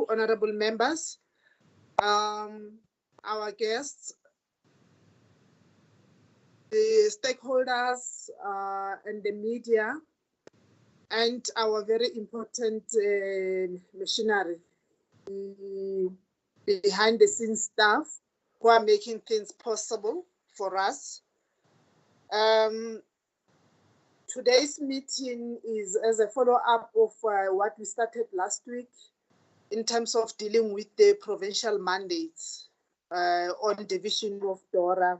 you, honorable members, our guests, the stakeholders, and the media, and our very important machinery, the behind the scenes staff who are making things possible for us. Today's meeting is as a follow-up of what we started last week in terms of dealing with the provincial mandates on division of DORA,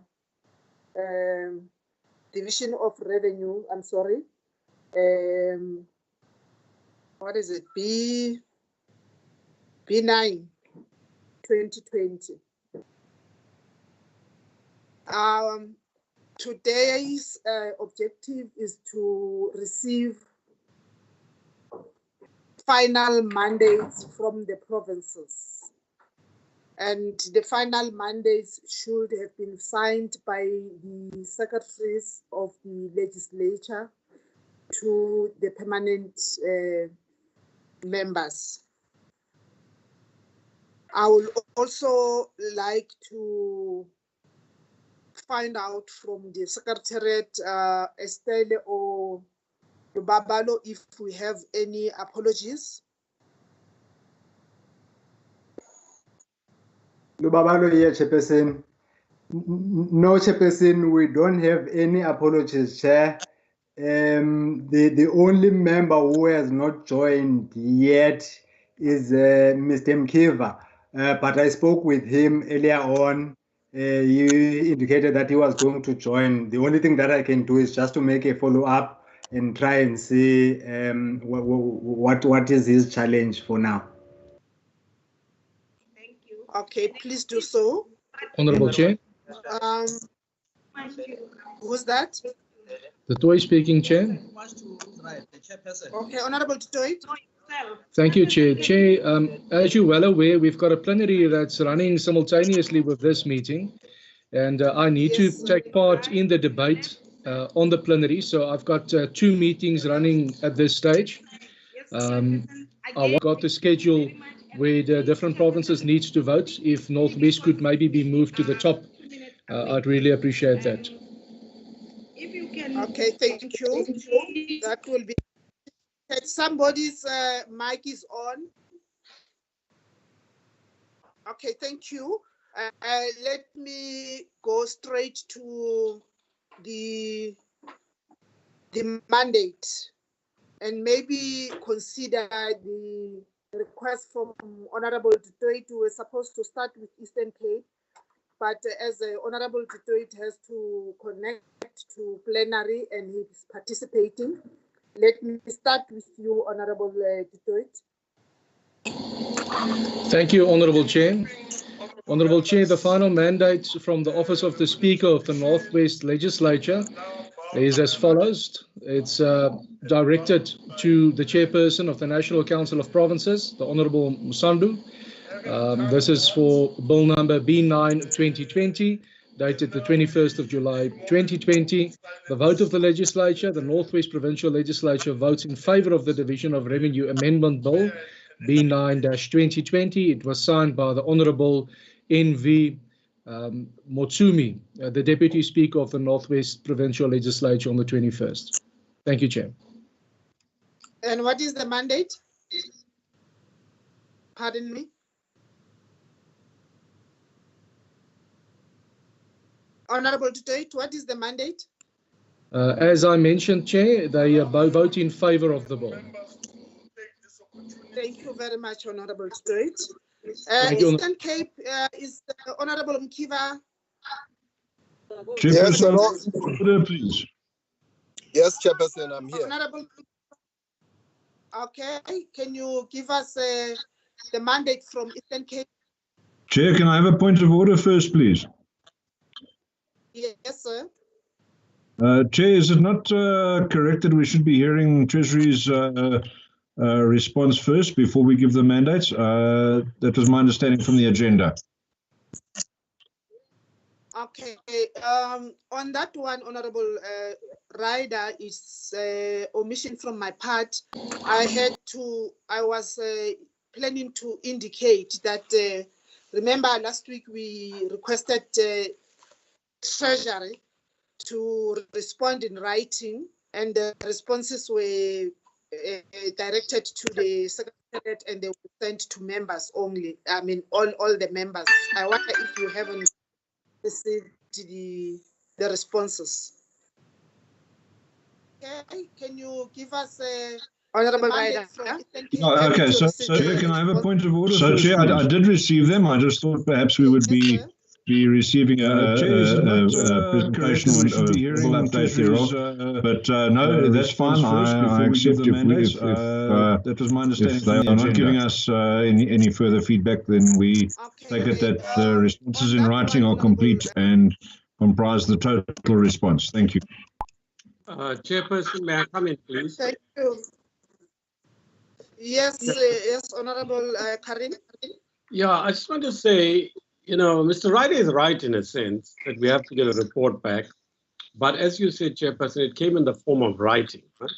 division of revenue, I'm sorry. What is it? B9 2020. Today's objective is to receive final mandates from the provinces. And the final mandates should have been signed by the secretaries of the legislature to the permanent members. I would also like to find out from the Secretariat, Estelle or Lubabalo, if we have any apologies. Lubabalo here, Chairperson. No, Chairperson, we don't have any apologies, Chair. The only member who has not joined yet is Mr. Mkiva, but I spoke with him earlier on. He indicated that he was going to join. The only thing that I can do is just to make a follow-up and try and see what is his challenge for now. Thank you. Okay, please do so. Honorable Chair. Who's that? The Toy speaking, Chair. Okay, Honorable Toy. Thank you, Chair. Chair, as you're well aware, we've got a plenary that's running simultaneously with this meeting, and I need to take part in the debate on the plenary. So I've got 2 meetings running at this stage. I've got the schedule where the different provinces needs to vote. If Northwest could maybe be moved to the top, I'd really appreciate that. Okay, thank you. That will be. Somebody's mic is on. Okay, thank you. Let me go straight to the mandate and maybe consider the request from Honorable Dutoit. We were supposed to start with Eastern Cape, but as Honorable Dutoit has to connect to plenary and he's participating. Let me start with you, Honorable Dutoit. Thank you, Honorable Chair. Honorable Chair, the final mandate from the Office of the Speaker of the Northwest Legislature is as follows. It's directed to the Chairperson of the National Council of Provinces, the Honorable Musandu. This is for Bill number B9 2020. Dated the 21st of July 2020. The vote of the legislature, the Northwest Provincial Legislature votes in favor of the Division of Revenue Amendment Bill B9-2020. It was signed by the Honorable N.V. Motsumi, the Deputy Speaker of the Northwest Provincial Legislature on the 21st. Thank you, Chair. And what is the mandate? Pardon me. Honorable Dutoit, what is the mandate? As I mentioned, Chair, they vote in favor of the bill. Thank you very much, Honorable Dutoit. Eastern Cape is Honorable Mkiva. Chairperson, yes, please. Yes, Chairperson, I'm here. Honorable, okay, can you give us the mandate from Eastern Cape? Chair, can I have a point of order first, please? Yes, sir. Chair, is it not correct that we should be hearing Treasury's response first before we give the mandates? That was my understanding from the agenda. Okay. On that one, Honorable Ryder, is omission from my part. I was planning to indicate that, remember last week we requested Treasury to respond in writing, and the responses were directed to the Secretariat and they were sent to members only. I mean, all the members. I wonder if you haven't received the responses. Okay, can you give us a Honorable Rider? Okay, so Chair, can I have a point of order? So, Chair, I did receive them. I just thought perhaps we would be receiving a presentation or a full update thereof. But no, that's fine. I accept if they are not giving us any further feedback, then we take it that the responses in writing are complete and comprise the total response. Thank you. Chairperson, may I come in, please? Thank you. Yes, yes, Honorable Karim. Yeah, I just want to say, you know, Mr. Ryder is right in a sense that we have to get a report back. But as you said, Chairperson, it came in the form of writing. Right?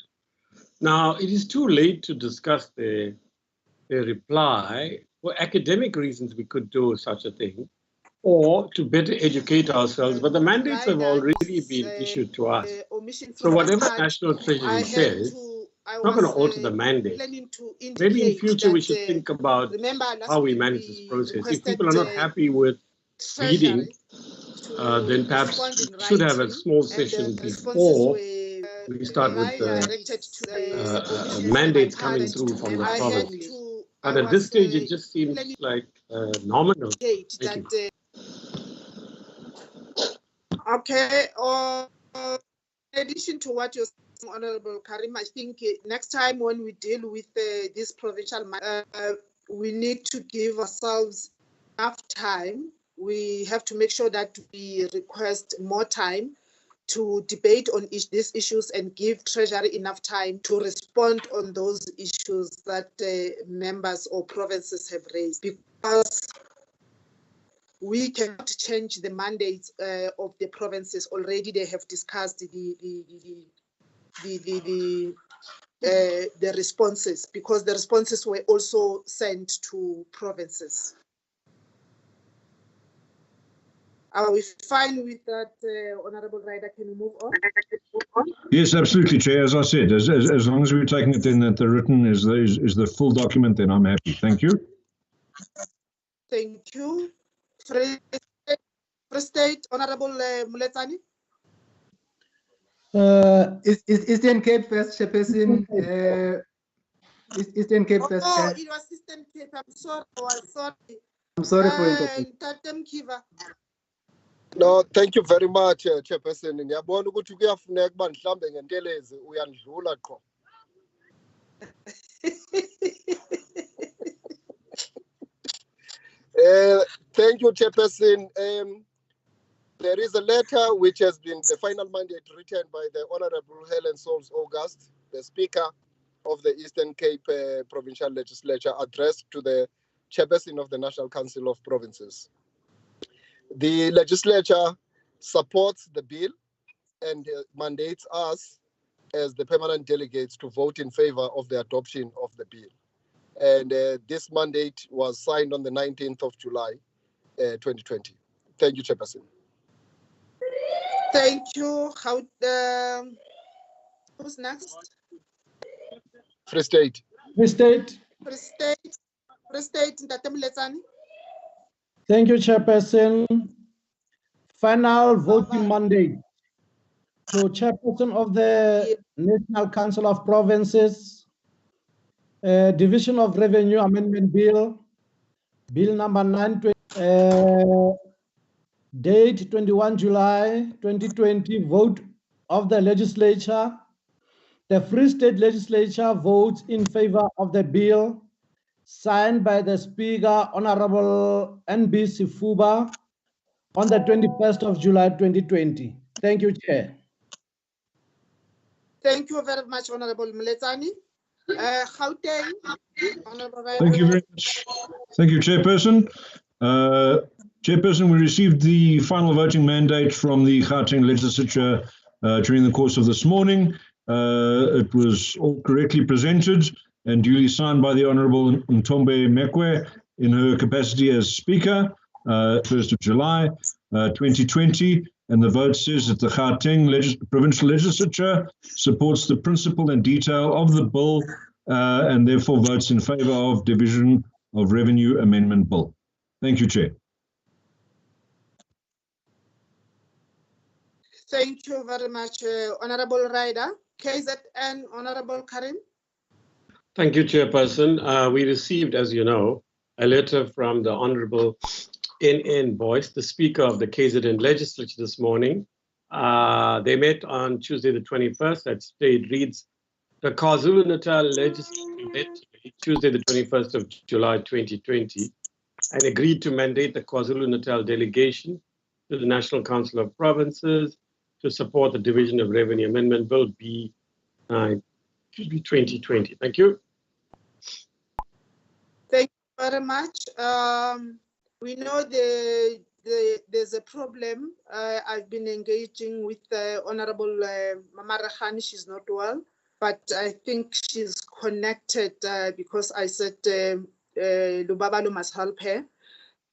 Now, it is too late to discuss the reply. For academic reasons, we could do such a thing, or to better educate ourselves. But the mandates have already been issued to us. So whatever National Treasury says, I'm not going to alter the mandate. Maybe in future we should think about how we manage this process. If people are not happy with reading, then perhaps we should have a small session before we start with the mandates coming through from the province. But at this stage, it just seems like nominal. Thank you. Okay. In addition to what you're saying, Honorable Karim, I think next time when we deal with this provincial matter, we need to give ourselves enough time. We have to make sure that we request more time to debate on these issues and give Treasury enough time to respond on those issues that members or provinces have raised, because we cannot change the mandates of the provinces. Already they have discussed the responses, because the responses were also sent to provinces. Are we fine with that, Honorable Rider? Can we move on? Yes, absolutely, Chair. As I said, as long as we're taking it in that the written is the full document, then I'm happy. Thank you. Thank you. Free State, Honorable Muletsani. Eastern Cape first, Chairperson. Eastern Cape first. Oh, it was Eastern Cape. I'm sorry. I'm sorry for interrupting. No, thank you very much, Chairperson. Ngiyabona ukuthi kuyafuneka ukuba mhlambe ngentelezi uyandlula qho. Thank you, Chairperson. There is a letter which has been the final mandate written by the Honorable Helen Souls August, the Speaker of the Eastern Cape Provincial Legislature, addressed to the Chairperson of the National Council of Provinces. The legislature supports the bill and mandates us as the permanent delegates to vote in favor of the adoption of the bill. And this mandate was signed on the 19th of July, 2020. Thank you, Chairperson. Thank you. Who's next? Free State. Free State. Free State. Free State. Thank you, Chairperson. Final voting mandate. So, Chairperson of the National Council of Provinces, Division of Revenue Amendment Bill, Bill number 920, date 21 July 2020, vote of the legislature. The Free State Legislature votes in favor of the bill, signed by the Speaker, Honorable N.B. Sifuba, on the 21st of July 2020. Thank you, Chair. Thank you very much, Honorable Muletsani. Gauteng, Honorable Rider. Thank you very much. Thank you, Chairperson. Chairperson, we received the final voting mandate from the Gauteng Legislature during the course of this morning. It was all correctly presented. and duly signed by the Honourable Ntombe Mekwe in her capacity as Speaker, 1st of July 2020. And the vote says that the Gauteng Provincial Legislature supports the principle and detail of the bill and therefore votes in favour of Division of Revenue Amendment Bill. Thank you, Chair. Thank you very much, Honorable Ryder. KZN, Honorable Karim. Thank you, Chairperson. We received, as you know, a letter from the Honorable N.N. Boyce, the Speaker of the KZN Legislature this morning. They met on Tuesday the 21st. That state reads, the KwaZulu-Natal Legislature met Tuesday the 21st of July 2020 and agreed to mandate the KwaZulu-Natal delegation to the National Council of Provinces to support the Division of Revenue Amendment Bill B 2020. Thank you. Thank you very much. We know there's a problem. I've been engaging with Honorable Mama Rahani. She's not well, but I think she's connected because I said Lubabalo must help her.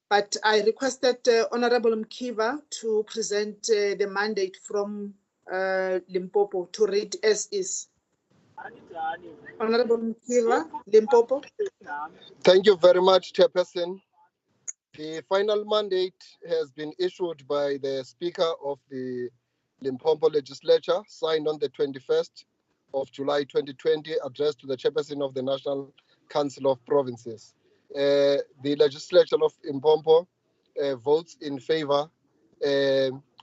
But I requested Honorable Mkiva to present the mandate from Limpopo to read as is. Honorable Mkiva, Limpopo. Thank you very much, Chairperson. The final mandate has been issued by the Speaker of the Limpopo Legislature, signed on the 21st of July 2020, addressed to the Chairperson of the National Council of Provinces. The Legislature of Limpopo votes in favor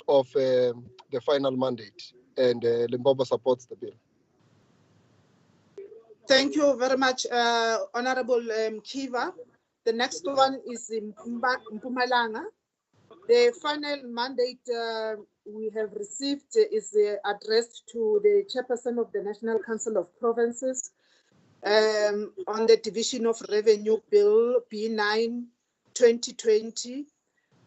of the final mandate, and Limpopo supports the bill. Thank you very much, Honorable Mkiva. The next one is in Mpumalanga. The final mandate we have received is addressed to the Chairperson of the National Council of Provinces on the Division of Revenue Bill B9 2020.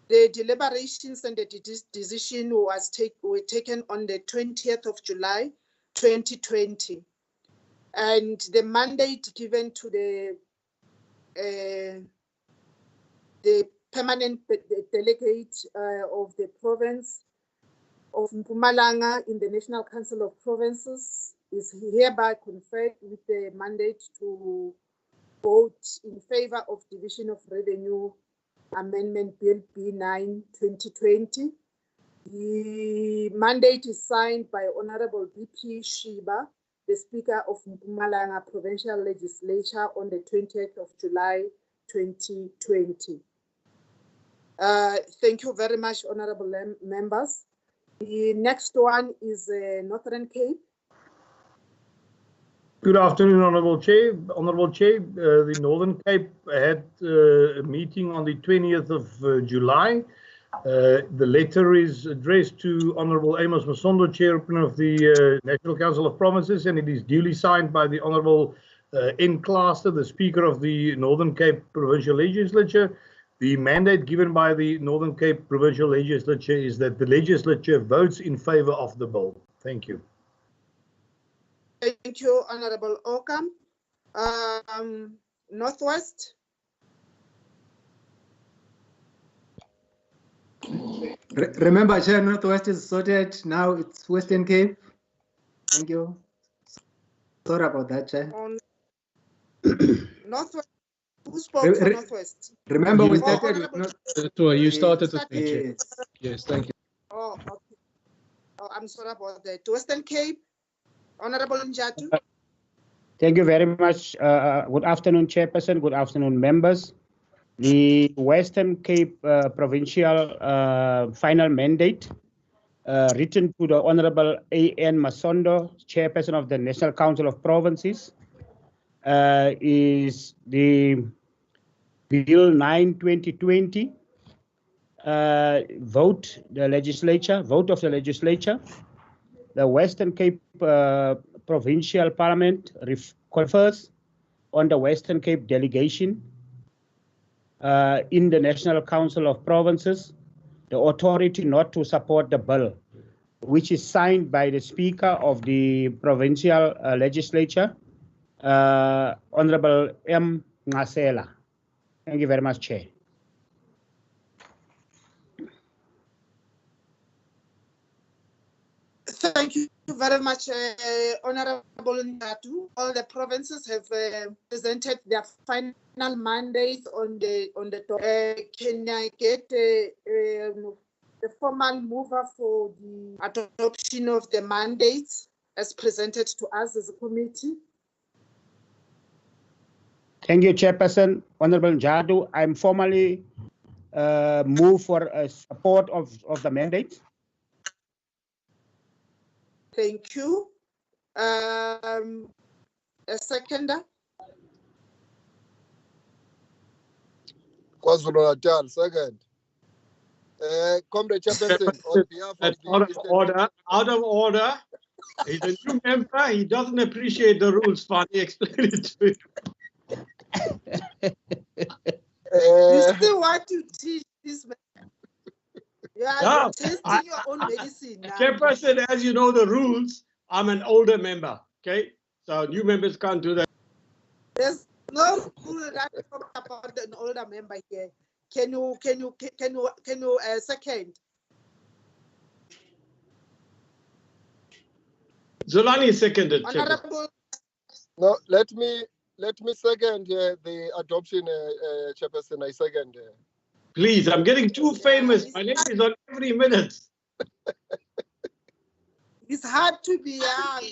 The deliberations and the decision were taken on the 20th of July 2020. And the mandate given to the permanent delegate of the province of Mpumalanga in the National Council of Provinces is hereby conferred with the mandate to vote in favor of Division of Revenue Amendment Bill B9 2020. The mandate is signed by Honorable BP Shiba, the Speaker of Mpumalanga Provincial Legislature on the 20th of July 2020. Thank you very much, honorable members. The next one is Northern Cape. Good afternoon, Honourable Chair. Honourable Chair, the Northern Cape had a meeting on the 20th of July. The letter is addressed to Honourable Amos Masondo, Chairperson of the National Council of Provinces, and it is duly signed by the Honourable N. Claster, the Speaker of the Northern Cape Provincial Legislature. The mandate given by the Northern Cape Provincial Legislature is that the Legislature votes in favour of the bill. Thank you. Thank you, Honourable Okam. Northwest. Remember, Chair, Northwest is sorted. Now it's Western Cape. Thank you. Sorry about that, Chair. Northwest. Who spoke for Northwest? Remember, we started with you started with me, Chair. Yes, thank you. Oh, okay. Oh, I'm sorry about that. Western Cape, Honourable Njatu. Thank you very much. Good afternoon, Chairperson. Good afternoon, members. The Western Cape Provincial final mandate written to the Honourable A.N. Masondo, Chairperson of the National Council of Provinces, is the Bill 9 2020 vote of the legislature. The Western Cape Provincial Parliament confers on the Western Cape delegation in the National Council of Provinces the authority not to support the bill, which is signed by the Speaker of the Provincial Legislature Honorable M. Ngasela. Thank you very much, Chair. Thank you very much, Honorable Ndatu. All the provinces have presented their final mandates on the top. Can I get the formal mover for the adoption of the mandates as presented to us as a committee? Thank you, Chairperson. Honorable Njadu, I'm formally move for support of the mandate. Thank you. A seconder? KwaZulu-Natal, second. Comrade Chairperson, on behalf of the out of order. He's a new member. He doesn't appreciate the rules. Funny, explain it to him. You still want to teach this man? You are testing your own medicine now. Chairperson, as you know the rules, I'm an older member. Okay, so new members can't do that. There's no rule that talks about an older member here. Can you second? Zulani seconded. Honorable. No, let me second the adoption, Chairperson. I second. Please, I'm getting too famous. My name is on every minute. It's hard to be young.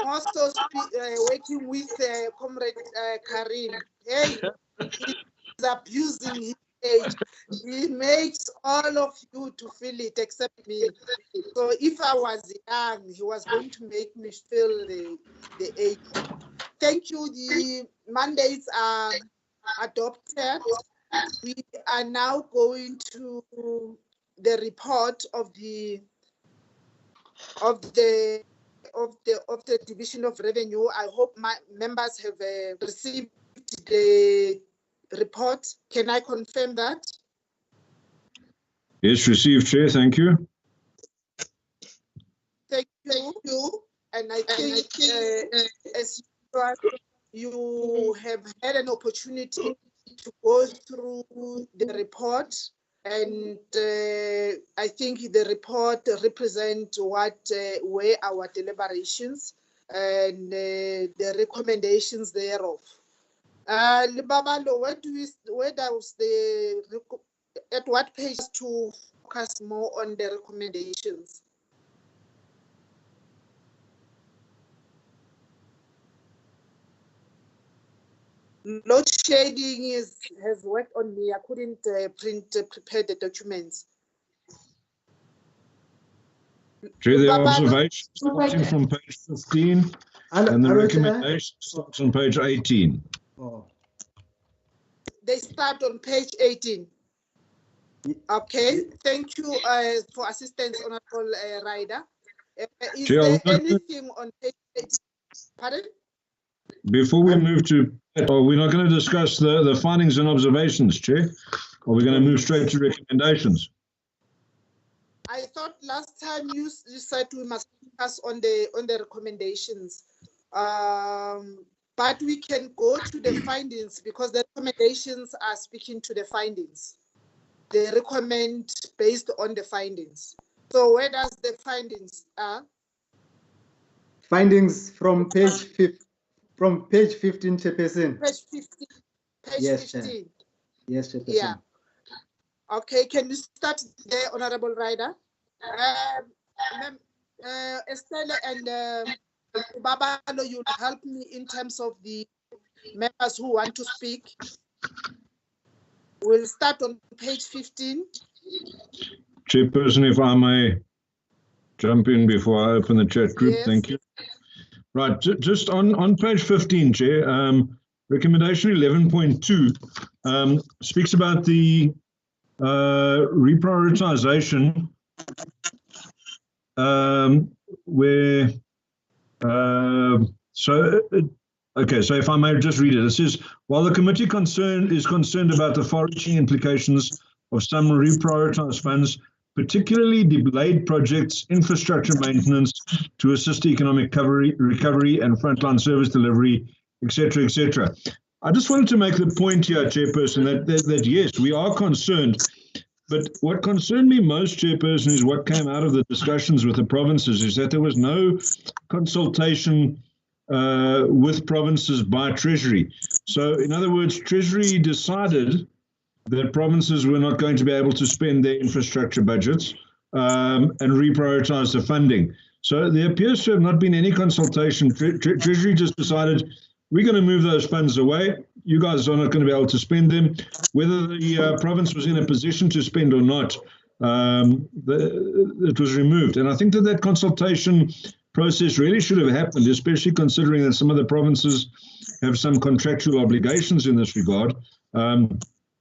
Also working with Comrade Karim. Hey, he's abusing his age. He makes all of you to feel it except me. So if I was young, he was going to make me feel the age. Thank you. The mandates are adopted. We are now going to the report of the Division of Revenue. I hope my members have received the report. Can I confirm that? Yes, received, Chair. Thank you. Thank you. And I think as you have had an opportunity to go through the report, and I think the report represents what were our deliberations and the recommendations thereof. Libabalo, where does at what page to focus more on the recommendations? Load shading has worked on me. I couldn't prepare the documents. Chair, the observation starting from page 15 and the recommendation starts on page 18. Oh. They start on page 18. Okay, thank you for assistance, Honorable Ryder. Is Chair, there anything on page 18? Pardon? Before we move to, we're not going to discuss the findings and observations, Chair. Or we're going to move straight to recommendations. I thought last time you said we must focus on the recommendations, but we can go to the findings because the recommendations are speaking to the findings. They recommend based on the findings. So where does the findings are? Findings from page 15. From page 15, Chairperson. Page 15. Page yes, 15. Chair. Yes, Chairperson. Yeah. Okay, can you start there, Honorable Ryder? Estelle and Babalo, you'll help me in terms of the members who want to speak. We'll start on page 15. Chairperson, if I may jump in before I open the chat group, Yes. Thank you. Right, just on page 15, Chair, recommendation 11.2 speaks about the reprioritization where, so if I may just read it, it says, while the committee is concerned about the far-reaching implications of some reprioritized funds, particularly delayed projects, infrastructure maintenance to assist economic recovery and frontline service delivery, etc., etc. I just wanted to make the point here, Chairperson, that yes, we are concerned. But what concerned me most, Chairperson, is what came out of the discussions with the provinces is that there was no consultation with provinces by Treasury. So, in other words, Treasury decided that provinces were not going to be able to spend their infrastructure budgets and reprioritize the funding. So there appears to have not been any consultation. Treasury just decided, we're going to move those funds away. You guys are not going to be able to spend them. Whether the province was in a position to spend or not, it was removed. And I think that consultation process really should have happened, especially considering that some of the provinces have some contractual obligations in this regard.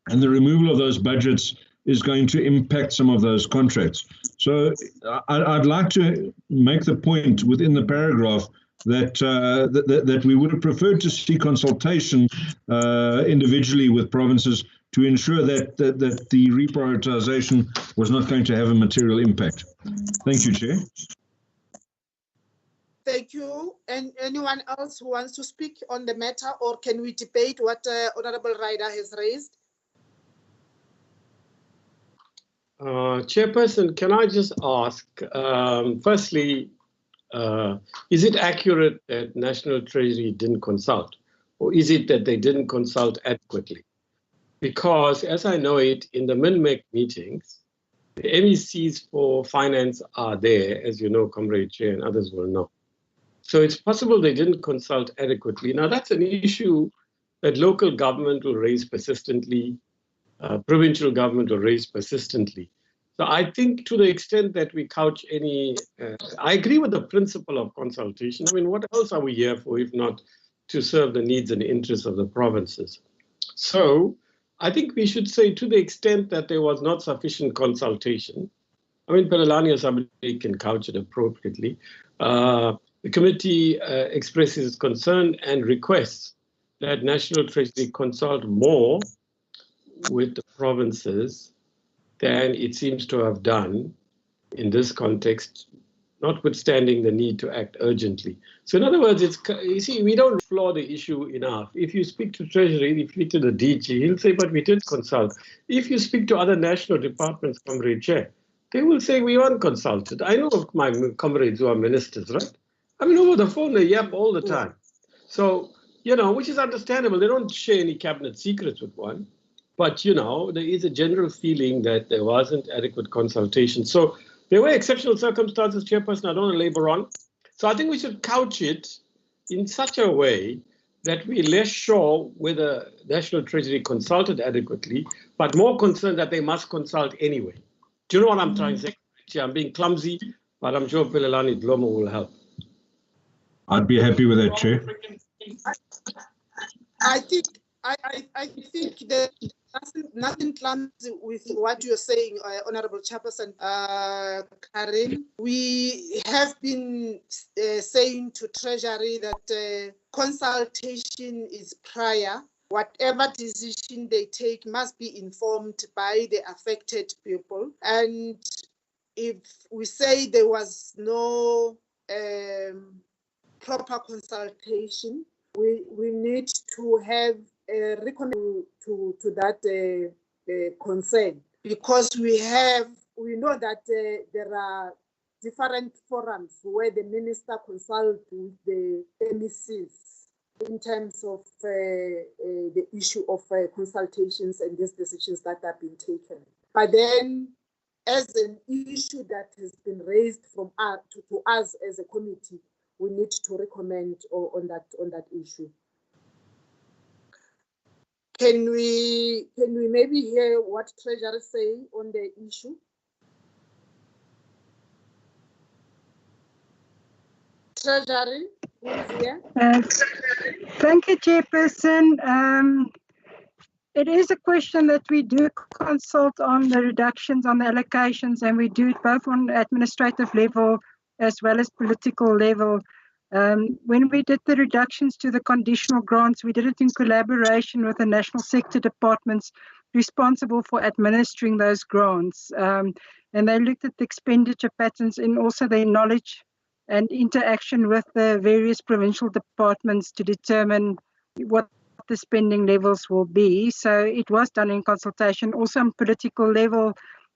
And the removal of those budgets is going to impact some of those contracts. So I'd like to make the point within the paragraph that that we would have preferred to see consultation individually with provinces to ensure that the reprioritization was not going to have a material impact. Thank you, Chair. Thank you. And anyone else who wants to speak on the matter, or can we debate what Honorable Ryder has raised? Chairperson, can I just ask, firstly, is it accurate that National Treasury didn't consult, or is it that they didn't consult adequately? Because as I know it, in the MINMEC meetings, the MECs for finance are there, as you know, Comrade Chair, and others will know. So it's possible they didn't consult adequately. Now that's an issue that local government will raise persistently, provincial government will raise persistently. So I think to the extent that we couch any, I agree with the principle of consultation. I mean, what else are we here for if not to serve the needs and interests of the provinces? So I think we should say to the extent that there was not sufficient consultation, I mean, Pelelani or somebody can couch it appropriately. The committee expresses concern and requests that National Treasury consult more with the provinces than it seems to have done in this context, notwithstanding the need to act urgently. So in other words, you see, we don't explore the issue enough. If you speak to Treasury, if you speak to the DG, he'll say, but we did consult. If you speak to other national departments, Comrade Chair, they will say we weren't consulted. I know of my comrades who are ministers, right? I mean, over the phone, they yap all the time. So, you know, which is understandable. They don't share any cabinet secrets with one. But, you know, there is a general feeling that there wasn't adequate consultation. So there were exceptional circumstances, Chairperson, I don't want to labor on. So I think we should couch it in such a way that we're less sure whether National Treasury consulted adequately, but more concerned that they must consult anyway. Do you know what I'm trying to say? I'm being clumsy, but I'm sure Pelelani Dlomo will help. I'd be happy with that, Chair. I think that nothing clumsy with what you're saying, Honorable Chairperson Karim. We have been saying to Treasury that consultation is prior. Whatever decision they take must be informed by the affected people. And if we say there was no proper consultation, we need to have recognize to that concern, because we know that there are different forums where the minister consults with the MECs in terms of the issue of consultations and these decisions that have been taken. But then, as an issue that has been raised from us to us as a committee, we need to recommend on that issue. Can we maybe hear what Treasury say on the issue? Treasury, who's here? Thank you, Chairperson. It is a question that we do consult on the reductions, on the allocations, and we do it both on administrative level as well as political level. When we did the reductions to the conditional grants, we did it in collaboration with the national sector departments responsible for administering those grants. And they looked at the expenditure patterns and also their knowledge and interaction with the various provincial departments to determine what the spending levels will be. So it was done in consultation. Also on political level,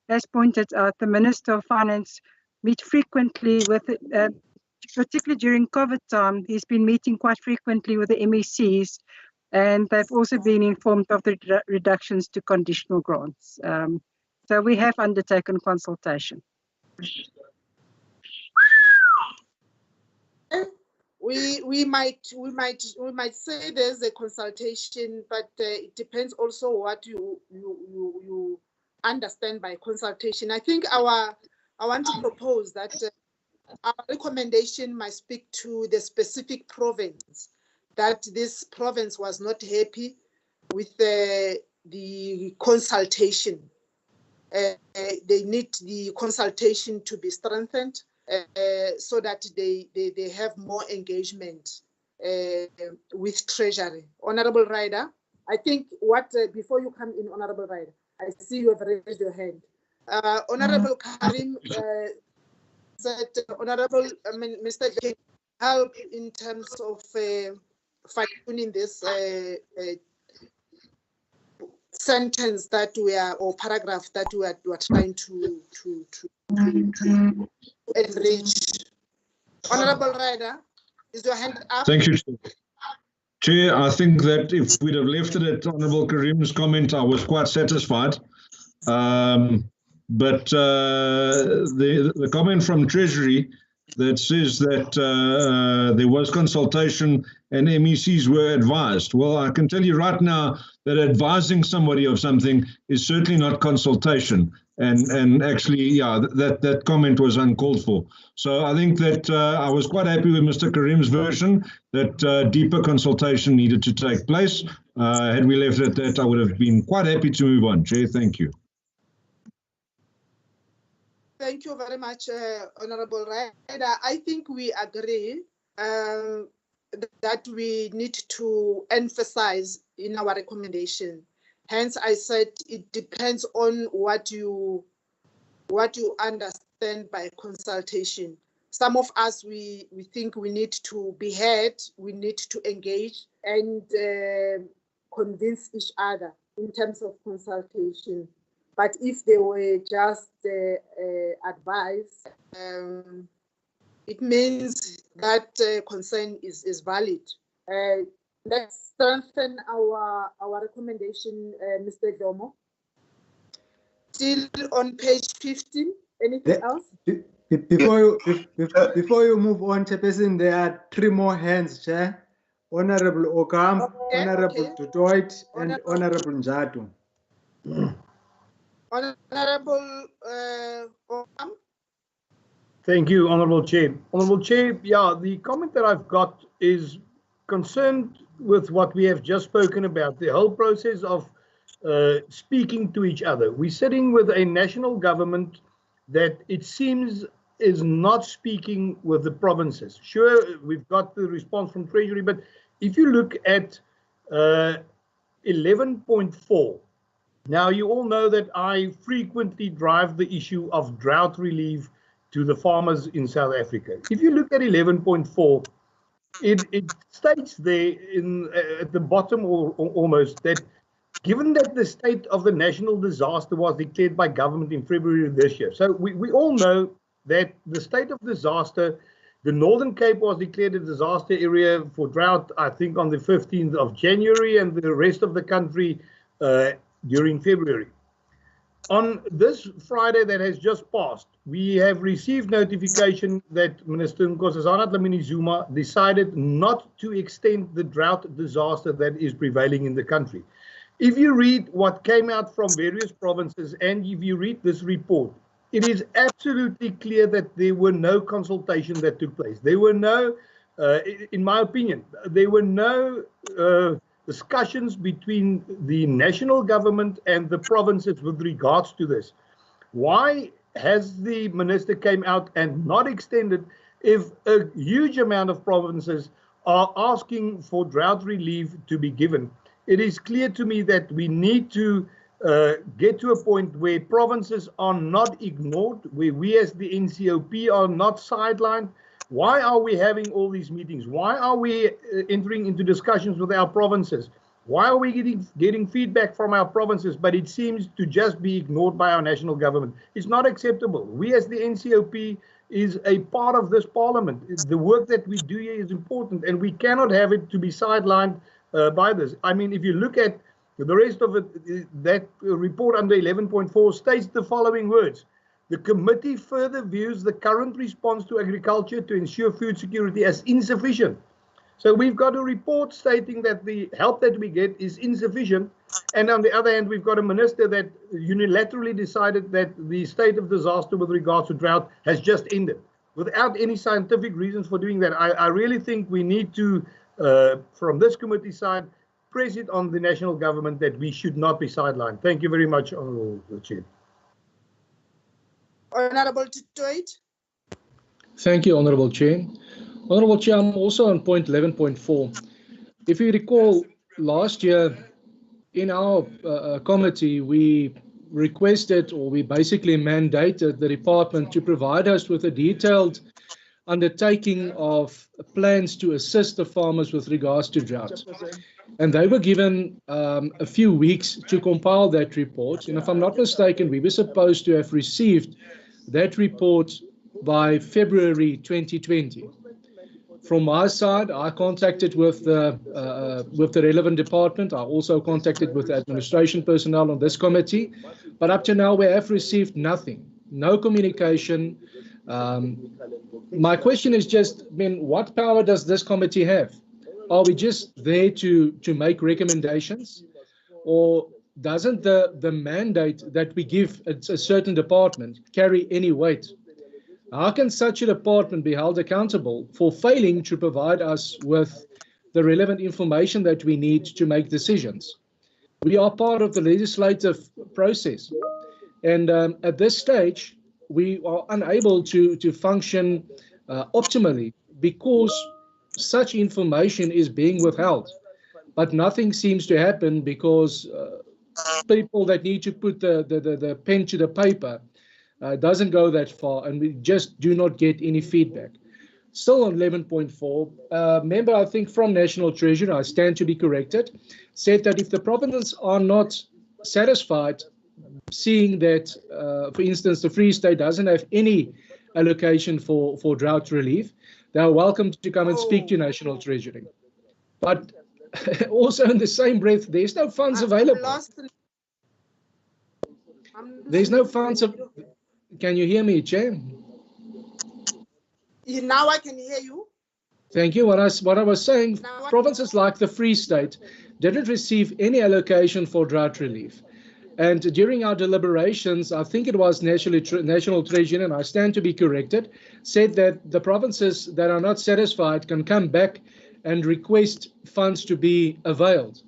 as pointed out, the Minister of Finance meet frequently with, particularly during COVID time, he's been meeting quite frequently with the MECs, and they've also been informed of the reductions to conditional grants. So we have undertaken consultation. We might say there's a consultation, but it depends also what you understand by consultation. I think I want to propose that our recommendation might speak to the specific province, that this province was not happy with the consultation. They need the consultation to be strengthened so that they have more engagement with Treasury. Honorable Rider, I think before you come in, Honorable Rider, I see you have raised your hand. Honorable Karim said, Mr. Can help in terms of fine-tuning this sentence that or paragraph that we are trying to enrich. Honorable Rider, is your hand up? Thank you, Chair. I think that if we'd have left it at Honorable Karim's comment, I was quite satisfied. But the comment from Treasury that says that there was consultation and MECs were advised. Well, I can tell you right now that advising somebody of something is certainly not consultation. And actually, yeah, that comment was uncalled for. So I think that I was quite happy with Mr. Karim's version, that deeper consultation needed to take place. Had we left it at that, I would have been quite happy to move on. Chair, thank you. Thank you very much, Honorable Rider. I think we agree that we need to emphasize in our recommendation. Hence, I said it depends on what you understand by consultation. Some of us, we think we need to be heard, we need to engage and convince each other in terms of consultation. But if they were just advice, it means that concern is valid. Let's strengthen our recommendation, Mr. Domo. Still on page 15. Anything else? Before you move on, Chairperson, there are 3 more hands, Chair. Honorable Okam, okay, Honorable Dutoit, and Honorable Njatu. Honorable Okam. Thank you, Honorable Chair. Honorable Chair, yeah, the comment that I've got is concerned with what we have just spoken about, the whole process of speaking to each other. We're sitting with a national government that it seems is not speaking with the provinces. Sure, we've got the response from Treasury, but if you look at 11.4, now you all know that I frequently drive the issue of drought relief to the farmers in South Africa. If you look at 11.4, it states there at the bottom almost that given that the state of the national disaster was declared by government in February of this year. So we all know that the state of disaster, the Northern Cape was declared a disaster area for drought, I think on the 15th of January, and the rest of the country during February. On this Friday that has just passed, we have received notification that Minister Nkosazana Dlamini-Zuma decided not to extend the drought disaster that is prevailing in the country. If you read what came out from various provinces and if you read this report, it is absolutely clear that there were no consultation that took place. There were no, in my opinion, there were no discussions between the national government and the provinces with regards to this. Why has the minister came out and not extended if a huge amount of provinces are asking for drought relief to be given? It is clear to me that we need to get to a point where provinces are not ignored, where we as the NCOP are not sidelined. Why are we having all these meetings? Why are we entering into discussions with our provinces? Why are we getting feedback from our provinces, but it seems to just be ignored by our national government? It's not acceptable. We as the NCOP is a part of this parliament. The work that we do here is important, and we cannot have it to be sidelined by this. I mean, if you look at the rest of it, that report under 11.4 states the following words. The committee further views the current response to agriculture to ensure food security as insufficient. So we've got a report stating that the help that we get is insufficient. And on the other hand, we've got a minister that unilaterally decided that the state of disaster with regards to drought has just ended without any scientific reasons for doing that. I really think we need to, from this committee side, press it on the national government that we should not be sidelined. Thank you very much, Honourable Chair. Honourable Tutoit. Thank you, Honourable Chair. Honourable Chair, I'm also on point 11.4. If you recall, last year in our committee, we requested, or we basically mandated the department to provide us with a detailed undertaking of plans to assist the farmers with regards to drought. And they were given a few weeks to compile that report. And if I'm not mistaken, we were supposed to have received that report by February 2020. From my side, I contacted with the relevant department. I also contacted with the administration personnel on this committee. But up to now, we have received nothing, no communication. My question is just, I mean, what power does this committee have? Are we just there to make recommendations? Or doesn't the mandate that we give a certain department carry any weight? How can such a department be held accountable for failing to provide us with the relevant information that we need to make decisions? We are part of the legislative process. And at this stage, we are unable to function optimally because such information is being withheld. But nothing seems to happen because people that need to put the pen to the paper doesn't go that far, and we just do not get any feedback. Still on 11.4, member, I think from National Treasury, I stand to be corrected, said that if the provinces are not satisfied, seeing that, for instance, the Free State doesn't have any allocation for drought relief, they are welcome to come and speak to National Treasury. But also in the same breath, there's no funds available. There's no funds. Can you hear me, Chair? Now I can hear you. Thank you. What I was saying, provinces like the Free State didn't receive any allocation for drought relief. And during our deliberations, I think it was National Treasury, and I stand to be corrected, said that the provinces that are not satisfied can come back and request funds to be availed.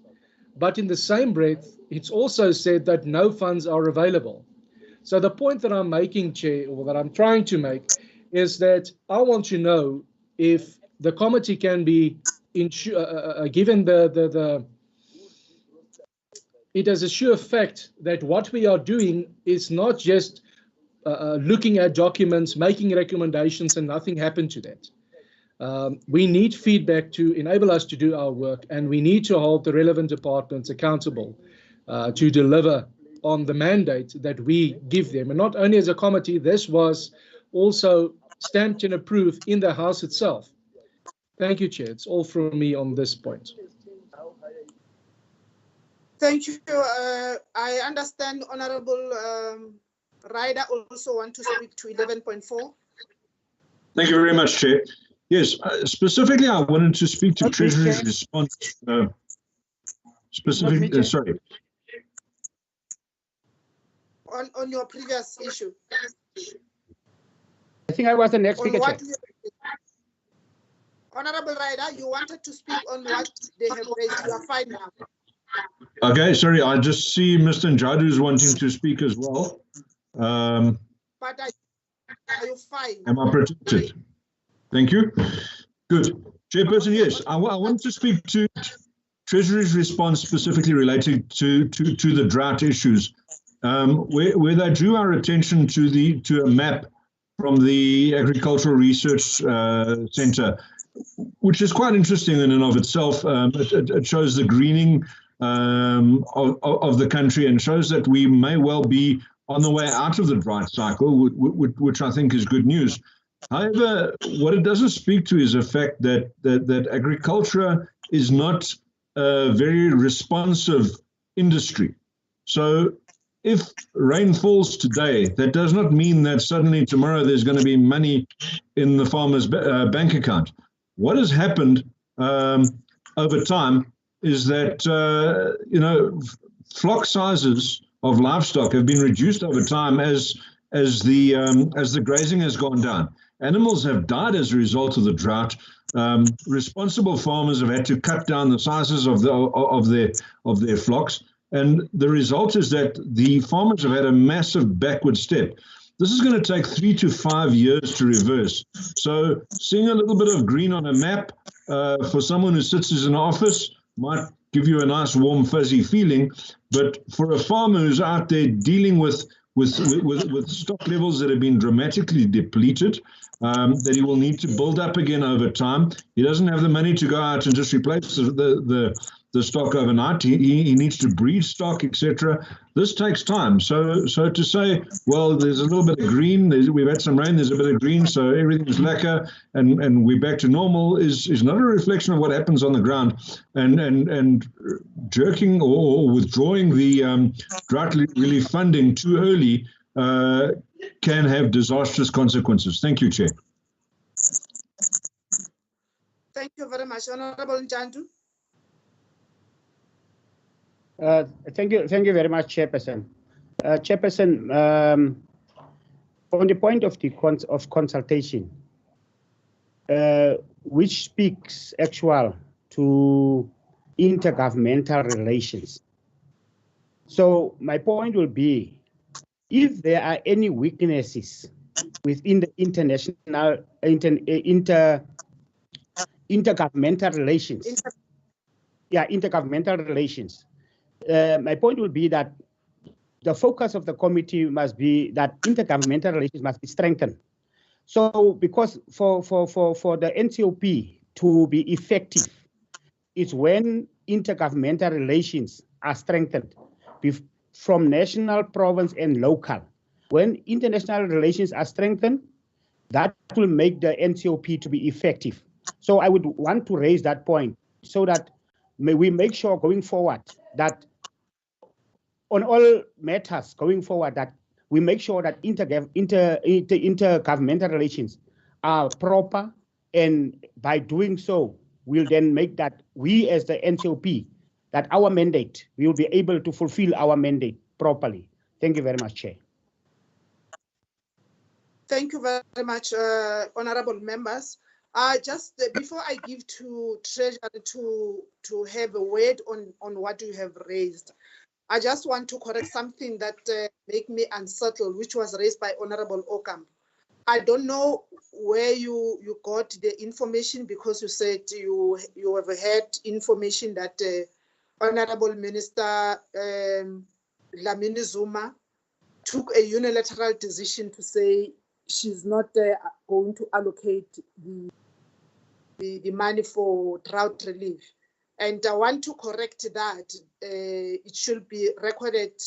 But in the same breath, it's also said that no funds are available. So the point that I'm making, Chair, or that I'm trying to make, is that I want to know if the committee can be given it as a sure fact that what we are doing is not just looking at documents, making recommendations, and nothing happened to that. We need feedback to enable us to do our work, and we need to hold the relevant departments accountable to deliver on the mandate that we give them. And not only as a committee, this was also stamped and approved in the House itself. Thank you, Chair. It's all from me on this point. Thank you. I understand Honourable Ryder also want to speak to 11.4. Thank you very much, Chair. Yes, specifically, I wanted to speak to Treasury's response. Specifically, sorry. On your previous issue. I think I was the next speaker. Honourable Ryder, you wanted to speak on what they have raised. You are fine now. Okay, sorry, I just see Mr. Njadu is wanting to speak as well. But are you fine? Am I protected? Thank you. Good. Chairperson, yes, I want to speak to Treasury's response specifically related to the drought issues, where they drew our attention to a map from the Agricultural Research Center, which is quite interesting in and of itself. It shows the greening of the country and shows that we may well be on the way out of the drought cycle, which I think is good news. However, what it doesn't speak to is the fact that agriculture is not a very responsive industry. So if rain falls today, that does not mean that suddenly tomorrow there's going to be money in the farmer's bank account. What has happened over time is that flock sizes of livestock have been reduced over time as the grazing has gone down. Animals have died as a result of the drought. Responsible farmers have had to cut down the sizes of their flocks, and the result is that the farmers have had a massive backward step. This is going to take 3 to 5 years to reverse. So seeing a little bit of green on a map for someone who sits in an office might give you a nice warm fuzzy feeling, but for a farmer who's out there dealing with stock levels that have been dramatically depleted, that he will need to build up again over time. He doesn't have the money to go out and just replace the stock overnight. He needs to breed stock, etc. This takes time. So to say, well, there's a little bit of green, we've had some rain, there's a bit of green, so everything's lacquer and we're back to normal is not a reflection of what happens on the ground. And jerking or withdrawing the drought relief funding too early can have disastrous consequences. Thank you, Chair. Thank you very much. Honorable Njandu. Thank you very much, Chairperson. Chairperson, on the point of consultation, which speaks actual to intergovernmental relations. So my point will be, if there are any weaknesses within the intergovernmental relations, intergovernmental relations, my point will be that the focus of the committee must be that intergovernmental relations must be strengthened. So, because for the NCOP to be effective, it's when intergovernmental relations are strengthened from national, province, and local. When international relations are strengthened, that will make the NCOP to be effective. So I would want to raise that point so that we make sure going forward that on all matters going forward that we make sure that intergovernmental relations are proper, and by doing so, we'll then make that we as the NCOP, that our mandate, we will be able to fulfill our mandate properly. Thank you very much, Chair. Thank you very much, honorable members. Just before I give to Treasury to have a word on what you have raised, I just want to correct something that make me unsettled, which was raised by Honorable Ocampo. I don't know where you got the information, because you said you have had information that Honorable Minister Dlamini Zuma took a unilateral decision to say she's not going to allocate the money for drought relief. And I want to correct that. It should be recorded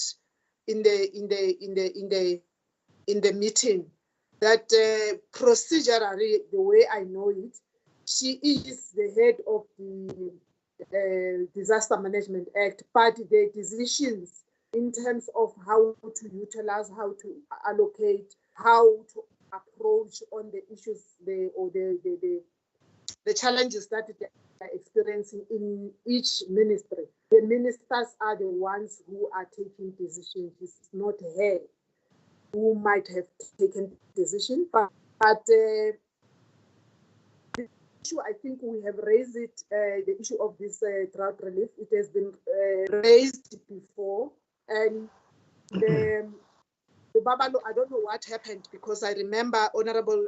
in the meeting that procedurally, the way I know it, she is the head of the Disaster Management Act, but the decisions in terms of how to utilize, how to allocate, how to approach on the issues, the challenges that they are experiencing in each ministry. The ministers are the ones who are taking decisions. It's not her who might have taken decision, but the issue, I think we have raised it, the issue of this drought relief. It has been raised before, and the Babalo, I don't know what happened, because I remember Honorable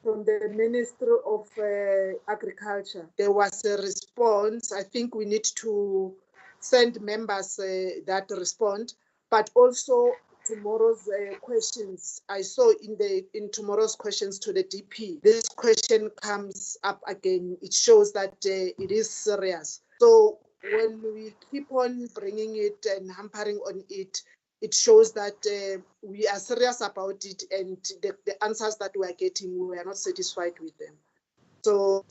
from the Ministry of Agriculture. There was a response. I think we need to send members that respond, but also tomorrow's questions. I saw in tomorrow's questions to the DP, this question comes up again. It shows that it is serious. So when we keep on bringing it and hampering on it, it shows that we are serious about it, and the answers that we are getting, we are not satisfied with them. So,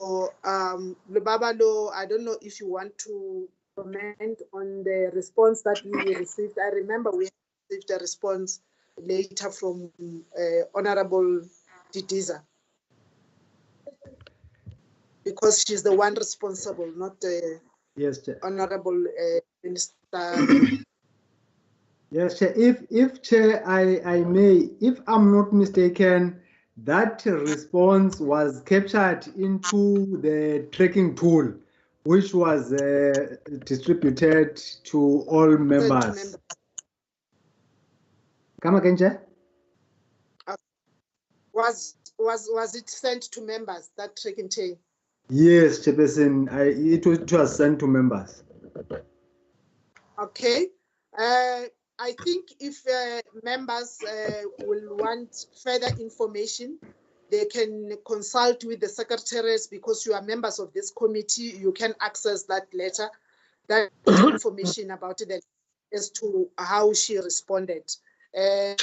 Lubabalo, I don't know if you want to comment on the response that we received. I remember we received a response later from Honorable Didiza, because she's the one responsible, not the Yes, Chair. Honorable Minister. Yes, Chair. If Chair, I may, if I'm not mistaken, that response was captured into the tracking tool, which was distributed to all members. Come again, Chair? Was it sent to members, that tracking chain? Yes, Chairperson, it was sent to members. Okay. I think if members will want further information, they can consult with the secretaries, because you are members of this committee. You can access that letter, that information about it as to how she responded. But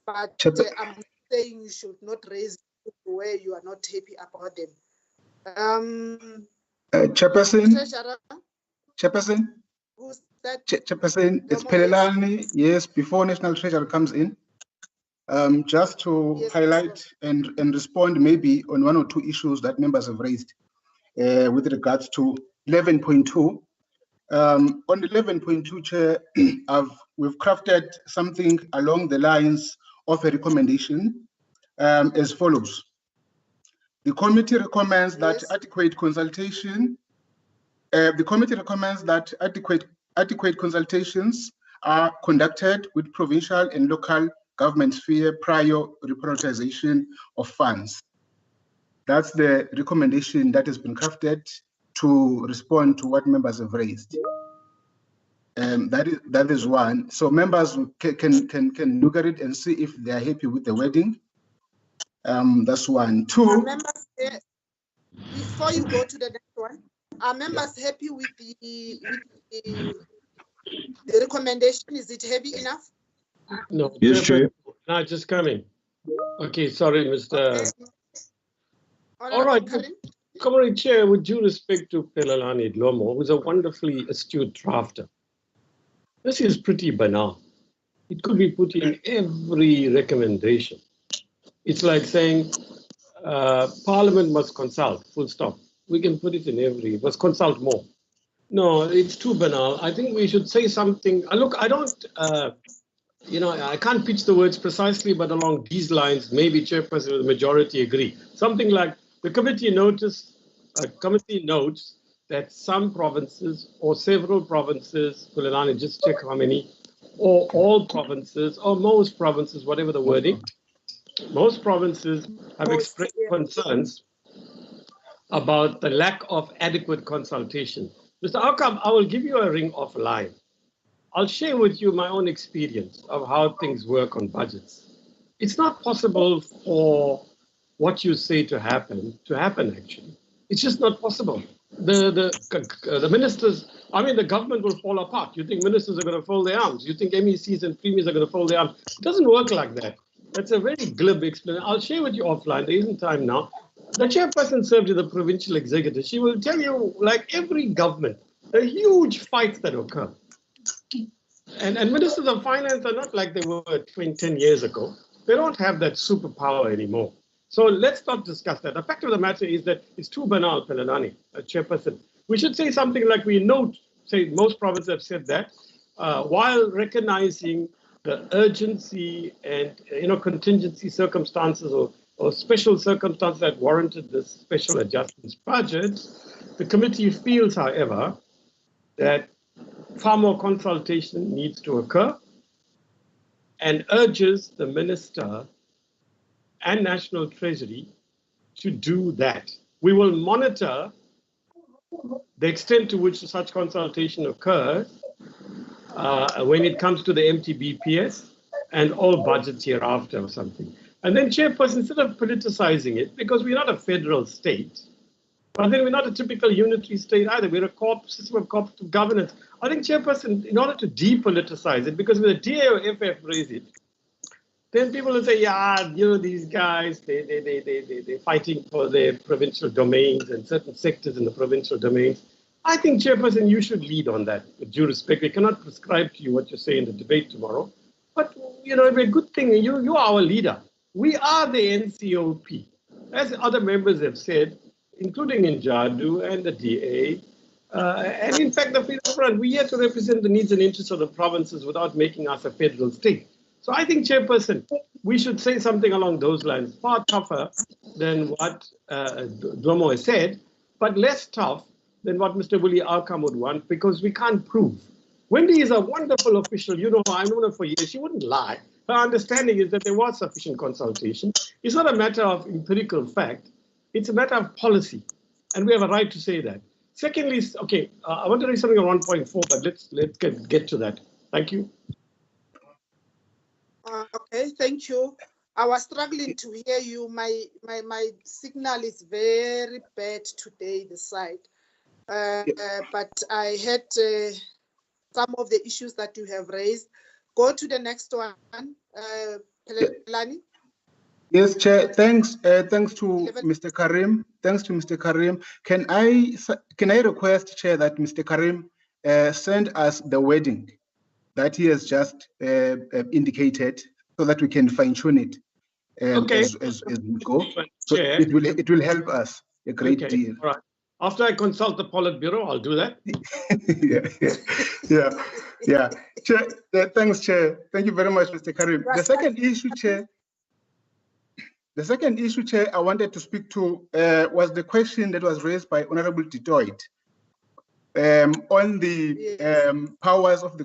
I'm saying you should not raise it where you are not happy about them. Chairperson, who's that? Chairperson, it's Pelelani. Yes, before National Treasurer comes in, just to highlight and respond maybe on one or two issues that members have raised with regards to 11.2. On 11.2, Chair, we've crafted something along the lines of a recommendation as follows. The committee recommends that adequate consultation. The committee recommends that adequate consultations are conducted with provincial and local government sphere prior reprioritization of funds. That's the recommendation that has been crafted to respond to what members have raised. That is one. So members can look at it and see if they are happy with the wording. That's one. Two. Members, before you go to the next one, are members happy with the recommendation? Is it heavy enough? No. Yes, Chair. No, just coming. Okay, sorry, Mr. Okay. All right. Comrade Chair, with due respect to Pelelani Dlomo, who's a wonderfully astute drafter, this is pretty banal. It could be put in every recommendation. It's like saying Parliament must consult, full stop. We can put it in every, must consult more. No, it's too banal. I think we should say something. Look, I don't, I can't pitch the words precisely, but along these lines, maybe Chairperson of the majority agree. Something like the committee notes that some provinces or several provinces, Kulilani, just check how many, or all provinces, or most provinces, whatever the wording, most provinces have expressed concerns about the lack of adequate consultation. Mr. Akam, I will give you a ring offline. I'll share with you my own experience of how things work on budgets. It's not possible for what you say to happen actually. It's just not possible. The ministers, the government will fall apart. You think ministers are going to fold their arms? You think MECs and premiers are going to fold their arms? It doesn't work like that. That's a very glib explanation. I'll share with you offline. There isn't time now. The chairperson served in the provincial executive. She will tell you, like every government, a huge fights that occur. And ministers of finance are not like they were 10 years ago. They don't have that superpower anymore. So let's not discuss that. The fact of the matter is that it's too banal, Pelelani, Chairperson. We should say something like we note, say most provinces have said that, while recognizing the urgency and contingency circumstances or special circumstances that warranted this special adjustments budget, the committee feels, however, that far more consultation needs to occur and urges the minister and National Treasury to do that. We will monitor the extent to which such consultation occurs when it comes to the MTBPS and all budgets hereafter or something. And then, Chairperson, instead of politicizing it, because we're not a federal state, but then we're not a typical unitary state either. We're a system of cooperative governance. I think, Chairperson, in order to depoliticize it, because when the DA or FF raise it, then people will say, yeah, you know, these guys, they're fighting for their provincial domains and certain sectors in the provincial domains. I think, Chairperson, you should lead on that. With due respect, we cannot prescribe to you what you say in the debate tomorrow. But, you know, it'd be a good thing. You are our leader. We are the NCOP. As other members have said, including in Jadu and the DA, and in fact, the Freedom Front, we're here to represent the needs and interests of the provinces without making us a federal state. So I think, Chairperson, we should say something along those lines, far tougher than what Dlomo has said, but less tough than what Mr. Willie Alcom would want, because we can't prove. Wendy is a wonderful official. You know, I've known her for years. She wouldn't lie. Her understanding is that there was sufficient consultation. It's not a matter of empirical fact. It's a matter of policy, and we have a right to say that. Secondly, okay, I want to raise something on 1.4, but let's get to that. Thank you. Okay, thank you. I was struggling to hear you. My signal is very bad today, the side. But I had some of the issues that you have raised. Go to the next one, Pelelani. Yes, Chair. Thanks to Mr. Karim. Thanks to Mr. Karim. Can I request, Chair, that Mr. Karim send us the wording that he has just indicated, so that we can fine-tune it as we go. So it will help us a great deal. All right. After I consult the Politburo, I'll do that. Yeah. Chair, thanks, Chair. Thank you very much, Mr. Karim. The second issue, Chair, I wanted to speak to was the question that was raised by Honorable Dedoit on the powers of the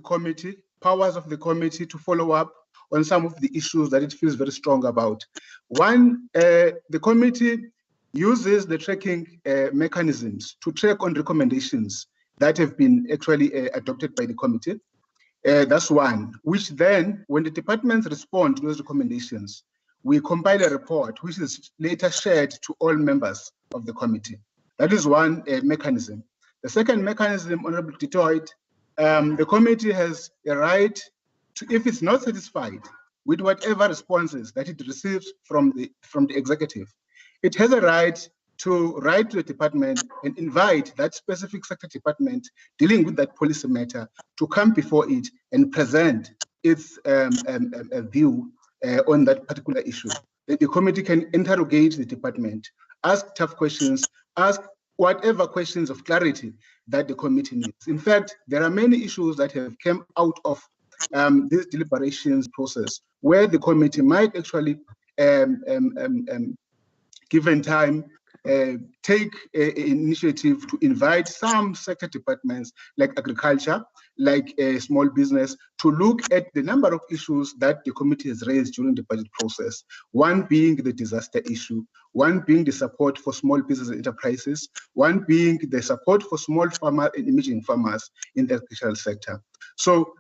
committee to follow up on some of the issues that it feels very strong about. One, the committee uses the tracking mechanisms to track on recommendations that have been actually adopted by the committee. That's one, which then, when the departments respond to those recommendations, we compile a report which is later shared to all members of the committee. That is one mechanism. The second mechanism, Honorable Dedoit, the committee has a right to, if it's not satisfied with whatever responses that it receives from the executive, it has a right to write to the department and invite that specific sector department dealing with that policy matter to come before it and present its view on that particular issue. The committee can interrogate the department, ask tough questions, ask whatever questions of clarity that the committee needs. In fact, there are many issues that have come out of this deliberations process where the committee might actually, given time, take initiative to invite some sector departments like agriculture, like small business, to look at the number of issues that the committee has raised during the budget process. One being the disaster issue, one being the support for small business enterprises, one being the support for small farmers and emerging farmers in the agricultural sector. So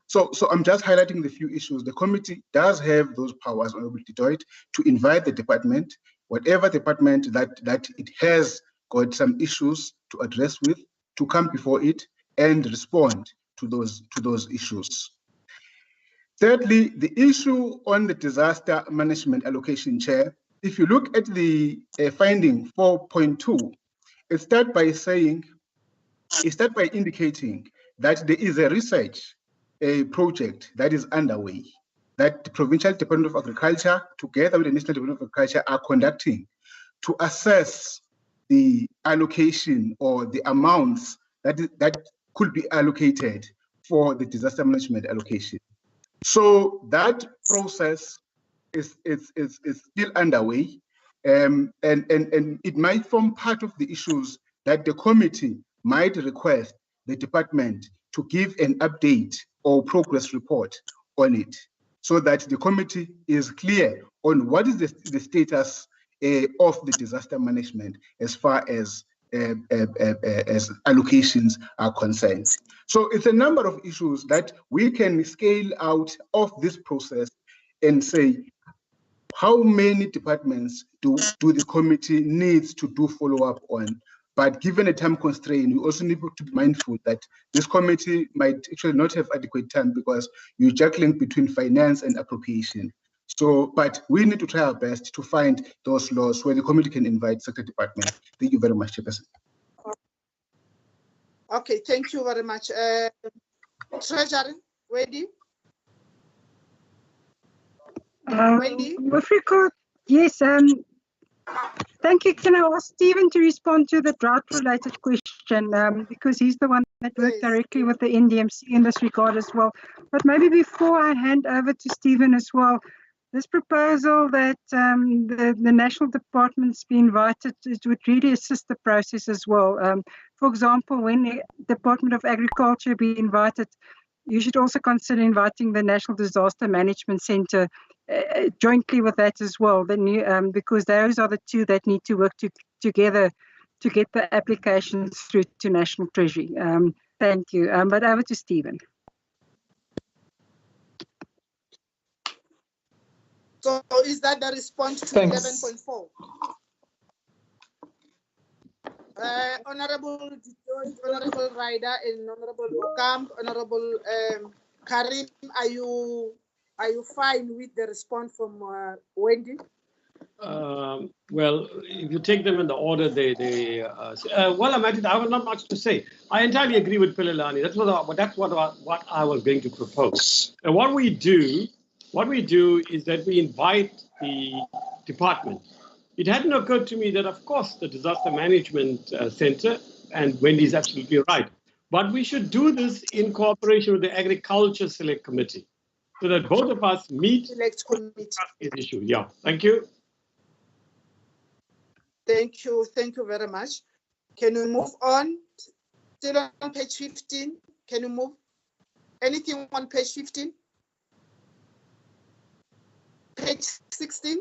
I'm just highlighting the few issues. The committee does have those powers, Honorable Dedoit, to invite the department, whatever department that it has got some issues to address with, to come before it and respond to those issues. Thirdly, the issue on the disaster management allocation, Chair, if you look at the finding 4.2, it starts by indicating that there is a research project that is underway that the Provincial Department of Agriculture, together with the National Department of Agriculture, are conducting to assess the allocation or the amounts that could be allocated for the disaster management allocation. So that process is still underway, and it might form part of the issues that the committee might request the department to give an update or progress report on it. so that the committee is clear on what is the status of the disaster management as far as allocations are concerned. So it's a number of issues that we can scale out of this process and say, how many departments do the committee needs to do follow-up on? But given a time constraint, we also need to be mindful that this committee might actually not have adequate time because you're juggling between finance and appropriation. So, but we need to try our best to find those laws where the committee can invite sector departments. Thank you very much, Chairperson. Okay, thank you very much. Treasurer, Wendy? Wendy? With regard, yes, thank you. Can I ask Stephen to respond to the drought-related question, because he's the one that worked directly with the NDMC in this regard as well. But maybe before I hand over to Stephen as well, this proposal that the national departments be invited, it would really assist the process as well. For example, when the Department of Agriculture be invited, you should also consider inviting the National Disaster Management Centre jointly with that as well, because those are the two that need to work together to get the applications through to National Treasury. Thank you. But over to Stephen. So is that the response to 11.4? Honorable Detroit, Honorable Ryder, and Honorable Okamp, Honorable Karim, are you fine with the response from Wendy? Well, if you take them in the order well, I have not much to say. I entirely agree with Pelelani. That's what I was going to propose. And what we do is that we invite the department. It hadn't occurred to me that, of course, the Disaster Management Center, and Wendy's absolutely right, but we should do this in cooperation with the Agriculture Select Committee, so that both of us meet Select Committee. This issue. Yeah, thank you. Thank you very much. Can we move on? Still on page 15. Can you move? Anything on page 15? Page 16?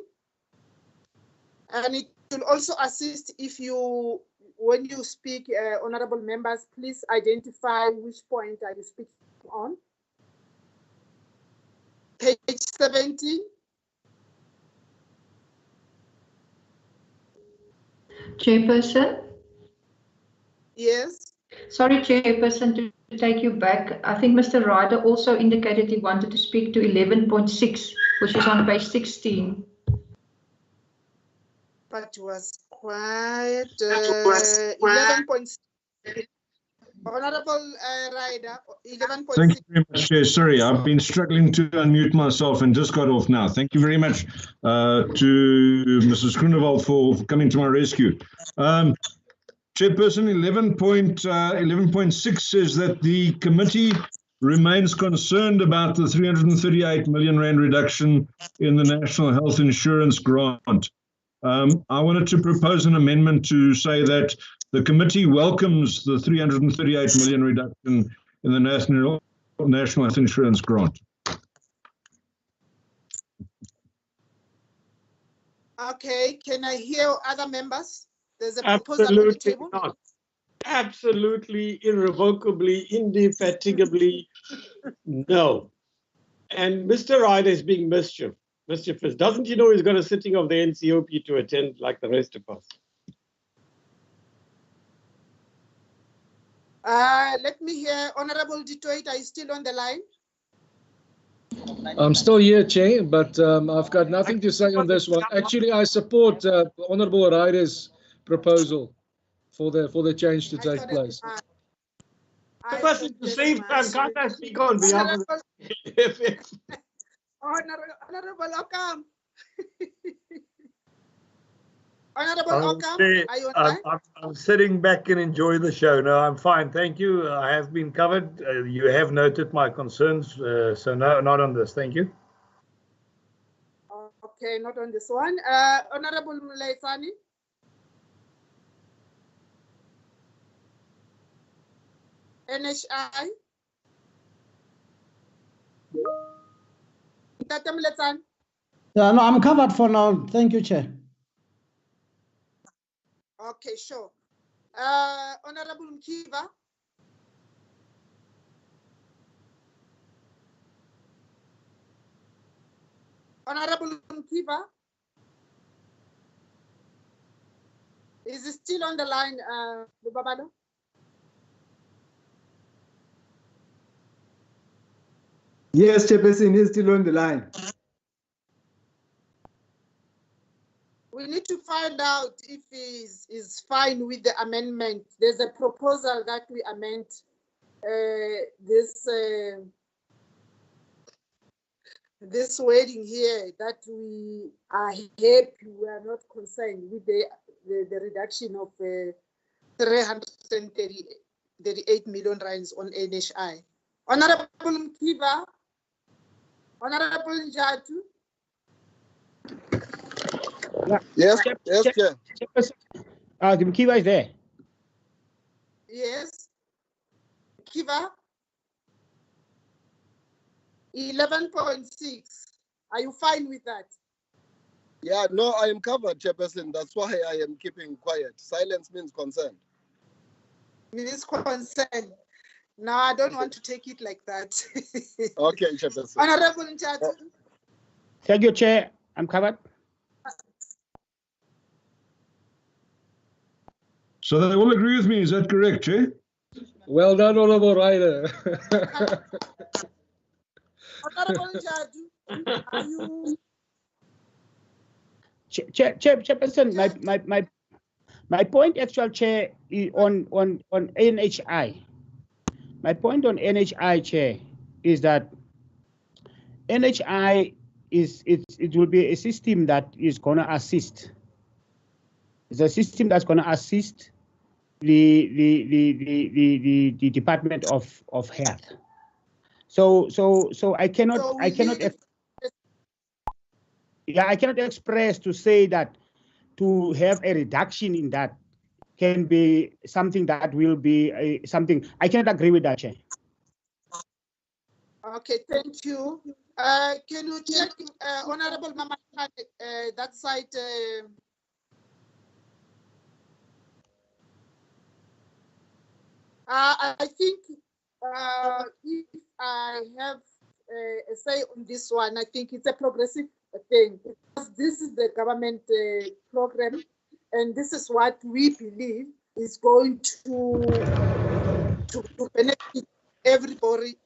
And it will also assist if you, when you speak, honorable members, please identify which point are you speaking on. Page 17. Chairperson? Yes. Sorry, Chairperson, to take you back. I think Mr. Ryder also indicated he wanted to speak to 11.6, which is on page 16. But was quiet. 11.6. Honorable Ryder, 11.6. Thank you very much, Chair. Sorry, I've been struggling to unmute myself and just got off now. Thank you very much to Mrs. Groenewald for coming to my rescue. Chairperson, 11.6 says that the committee remains concerned about the 338 million rand reduction in the National Health Insurance grant. I wanted to propose an amendment to say that the committee welcomes the 338 million reduction in the National Health Insurance grant. Okay, can I hear other members? There's a proposal on the table. Not. Absolutely, irrevocably, indefatigably, no. And Mr. Ryder is being mischievous. Doesn't he know he's got a sitting of the NCOP to attend like the rest of us? Let me hear Honorable Detroit. Are you still on the line? I'm still here, Chair, but I've got nothing to say on this one. Actually, I support Honorable Ryder's proposal for the change to take place. To save time, can't I speak on behalf of the Honorable Okamp. Honorable Okamp, are you on time? I'm sitting back and enjoy the show. No, I'm fine. Thank you. I have been covered. You have noted my concerns. So no, not on this. Thank you. Okay, not on this one. Honorable Mulaisani. NHI. Yeah, no, I'm covered for now. Thank you, Chair. Okay, sure. Honorable Mkiva. Honorable Mkiva. Is he still on the line, Lubabalo? Yes, Chairperson is still on the line. We need to find out if he's fine with the amendment. There's a proposal that we amend this wording here, that we are happy, we are not concerned with the reduction of 338 million rands on NHI. Honorable Mkiva, Honorable Njatu. Yes, yes, Chair. The Mkiva is there. Yes. Mkiva. 11.6. Are you fine with that? Yeah, no, I am covered, Chairperson. That's why I am keeping quiet. Silence means consent. Means consent. No, I don't want to take it like that. Okay, Chairperson. Honorable Njatu. Thank you, Chair. I'm covered. So they all agree with me, is that correct, Chair? Well done, Honorable Ryder. Honorable Njatu, are you? Chairperson, my point, actual Chair, is on NHI. My point on NHI, Chair, is that NHI it will be a system that is going to assist. It's a system that's going to assist the Department of Health. So I cannot express to say that to have a reduction in that can be something that will be something. I cannot agree with that, Chair. Okay, thank you. Can you check, Honorable Mama, that side? I think if I have a say on this one, I think it's a progressive thing, because this is the government program, and this is what we believe is going to benefit everybody,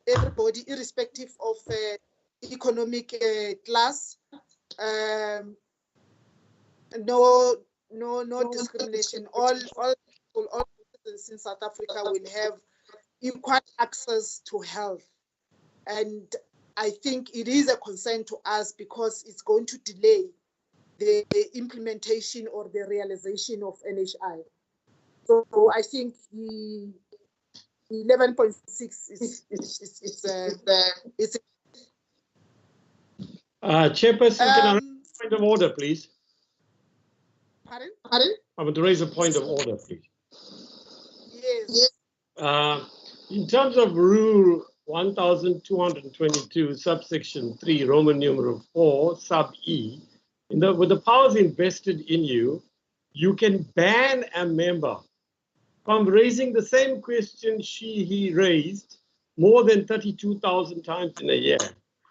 irrespective of economic class. No discrimination. All people, all citizens in South Africa will have equal access to health, and I think it is a concern to us because it's going to delay the implementation or the realization of NHI. So I think the 11.6 is Chairperson, can I raise a point of order, please? Pardon? I want to raise a point of order, please. Yes. In terms of Rule 1222, subsection 3, Roman numeral 4, sub E, with the powers invested in you, you can ban a member from raising the same question he raised more than 32,000 times in a year.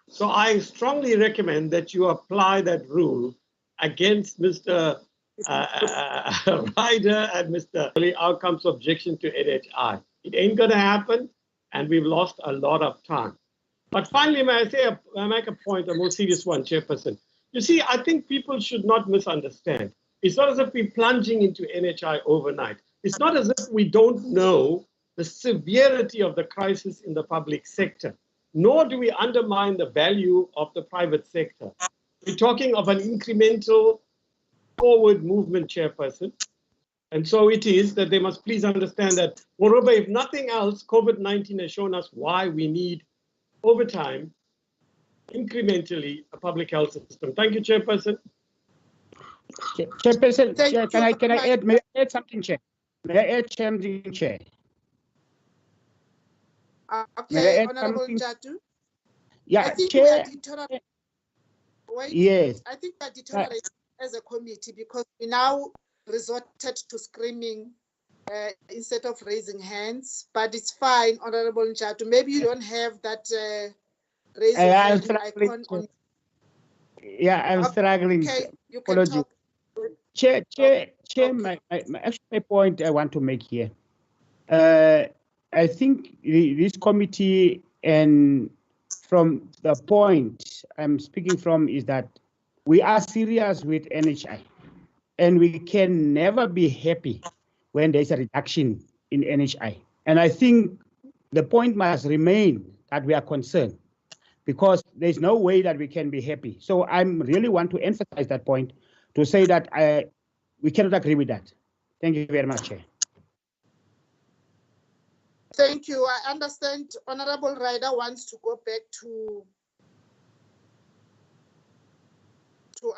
So I strongly recommend that you apply that rule against Mr. Ryder and Mr. Outcome's objection to NHI. It ain't going to happen, and we've lost a lot of time. But finally, may I make a point, a more serious one, Chairperson. You see, I think people should not misunderstand. It's not as if we're plunging into NHI overnight. It's not as if we don't know the severity of the crisis in the public sector, nor do we undermine the value of the private sector. We're talking of an incremental forward movement, Chairperson. And so it is that they must please understand that, moreover, if nothing else, COVID-19 has shown us why we need, over time, incrementally, a public health system. Thank you, Chairperson. Chairperson, Chair, can I add, may I add something, Chair? May I add something, Chair? Okay, Honorable Njatu. Yeah, Chair. wait. Yes. I think that deteriorating as a committee because we now resorted to screaming instead of raising hands. But it's fine, Honorable Njatu. Maybe you don't have that raise your hand icon on. Yeah, I'm struggling. Okay, you can talk. Chair, my point I want to make here. I think this committee, and from the point I'm speaking from, is that we are serious with NHI, and we can never be happy when there's a reduction in NHI. And I think the point must remain that we are concerned, because there's no way that we can be happy. So I really want to emphasize that point to say that we cannot agree with that. Thank you very much, Chair. Thank you. I understand Honorable Ryder wants to go back to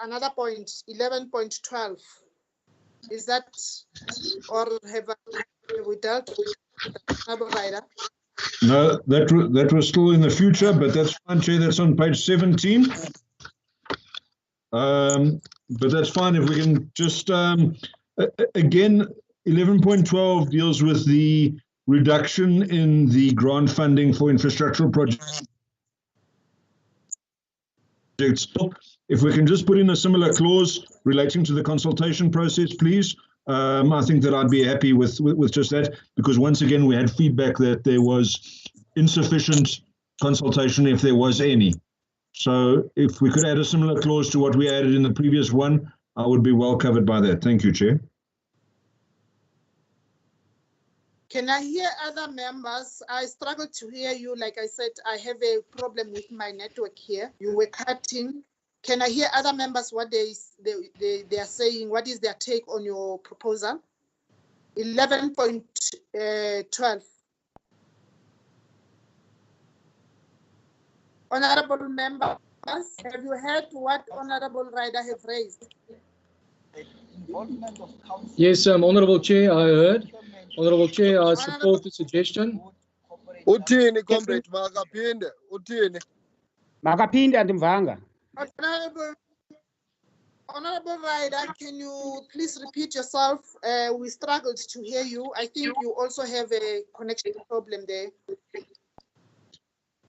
another point, 11.12. Is that, or have we dealt with Honorable Ryder? No, that was still in the future, but that's fine, Chair. That's on page 17. But that's fine if we can just, again, 11.12 deals with the reduction in the grant funding for infrastructural projects. If we can just put in a similar clause relating to the consultation process, please. I think that I'd be happy with just that, because once again, we had feedback that there was insufficient consultation, if there was any. So if we could add a similar clause to what we added in the previous one, I would be well covered by that. Thank you, Chair. Can I hear other members? I struggled to hear you. Like I said, I have a problem with my network here. You were cutting. Can I hear other members what they are saying? What is their take on your proposal? 11.12. Honorable members, have you heard what Honorable Ryder have raised? Yes, Honorable Chair, I heard. Honorable Chair, I support the suggestion. Utini, comrade, makapinde. Utini. Makapinde andimvanga. Honorable Ryder, can you please repeat yourself? We struggled to hear you. I think you also have a connection problem there.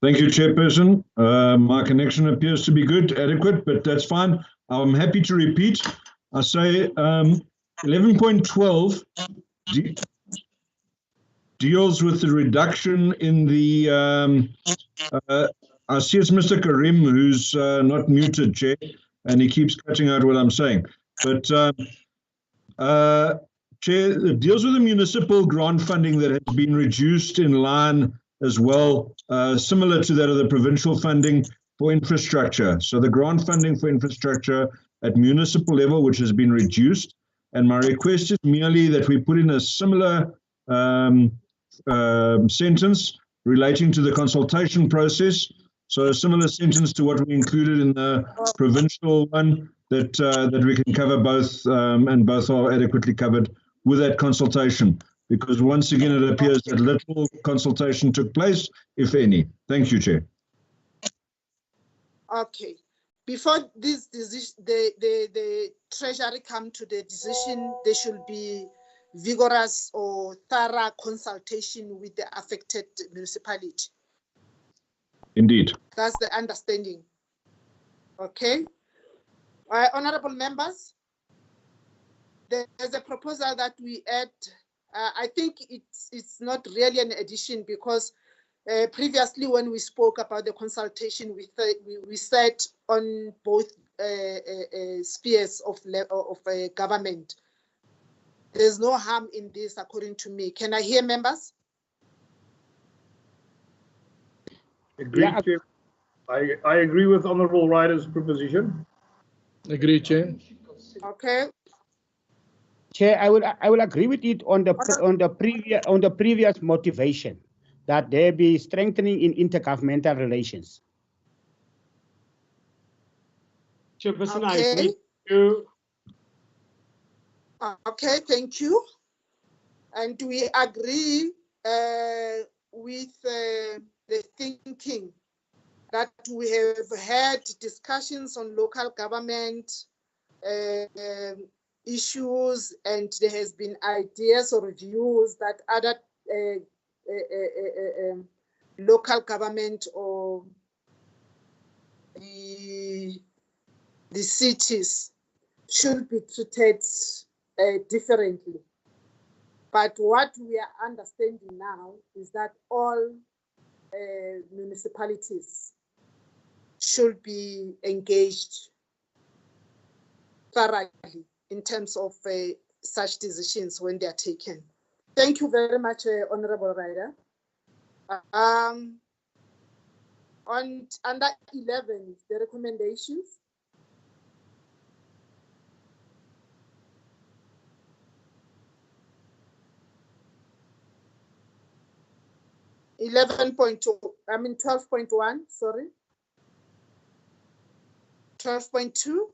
Thank you, Chairperson. My connection appears to be good, adequate, but that's fine. I'm happy to repeat. I say 11.12 deals with the reduction in the, I see it's Mr. Karim who's not muted, Chair, and he keeps cutting out what I'm saying. But Chair, it deals with the municipal grant funding that has been reduced in line as well, similar to that of the provincial funding for infrastructure. So the grant funding for infrastructure at municipal level, which has been reduced. And my request is merely that we put in a similar sentence relating to the consultation process. So a similar sentence to what we included in the provincial one, that that we can cover both, and both are adequately covered with that consultation. Because once again, it appears that little consultation took place, if any. Thank you, Chair. Okay. Before this decision, the Treasury come to the decision, there should be vigorous or thorough consultation with the affected municipality. Indeed. That's the understanding. Okay. Honorable members, there's a proposal that we add. I think it's not really an addition, because previously when we spoke about the consultation, we said on both spheres of government. There's no harm in this, according to me. Can I hear members? Agreed, yeah. Chair. I agree with Honorable Ryder's proposition. Agreed, Chair. Okay. Chair, I will agree with it on the previous motivation, that there be strengthening in intergovernmental relations. Chairperson, okay. I agree with you. Okay, thank you. And do we agree with the thinking that we have had discussions on local government issues, and there has been ideas or views that other local government or the cities should be treated differently. But what we are understanding now is that all municipalities should be engaged thoroughly in terms of such decisions when they are taken. Thank you very much, Honorable Ryder. On under 11, the recommendations. 12.1, sorry. 12.2.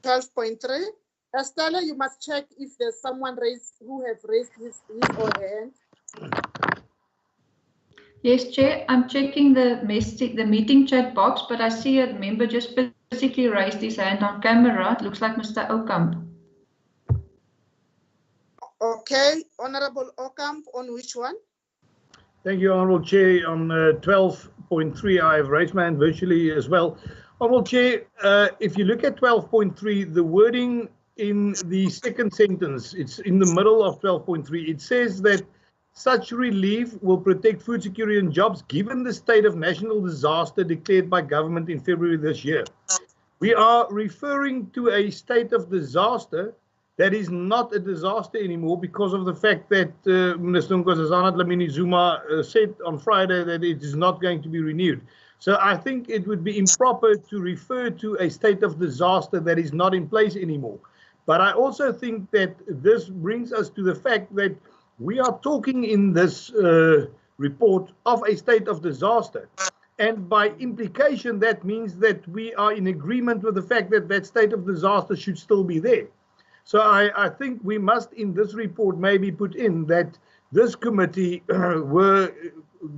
12.3. Estella, you must check if there's someone who have raised his or her hand. Yes, Chair, I'm checking the meeting chat box, but I see a member just basically raised his hand on camera. It looks like Mr. Okamp. Okay, Honorable Okamp, on which one? Thank you, Honorable Chair. On 12.3, I have raised my hand virtually as well. Honorable Chair, if you look at 12.3, the wording in the second sentence, it's in the middle of 12.3, it says that such relief will protect food security and jobs given the state of national disaster declared by government in February this year. We are referring to a state of disaster that is not a disaster anymore because of the fact that Minister Nkosazana Dlamini Zuma said on Friday that it is not going to be renewed. So I think it would be improper to refer to a state of disaster that is not in place anymore. But I also think that this brings us to the fact that we are talking in this report of a state of disaster. And by implication, that means that we are in agreement with the fact that that state of disaster should still be there. So I think we must in this report maybe put in that this committee were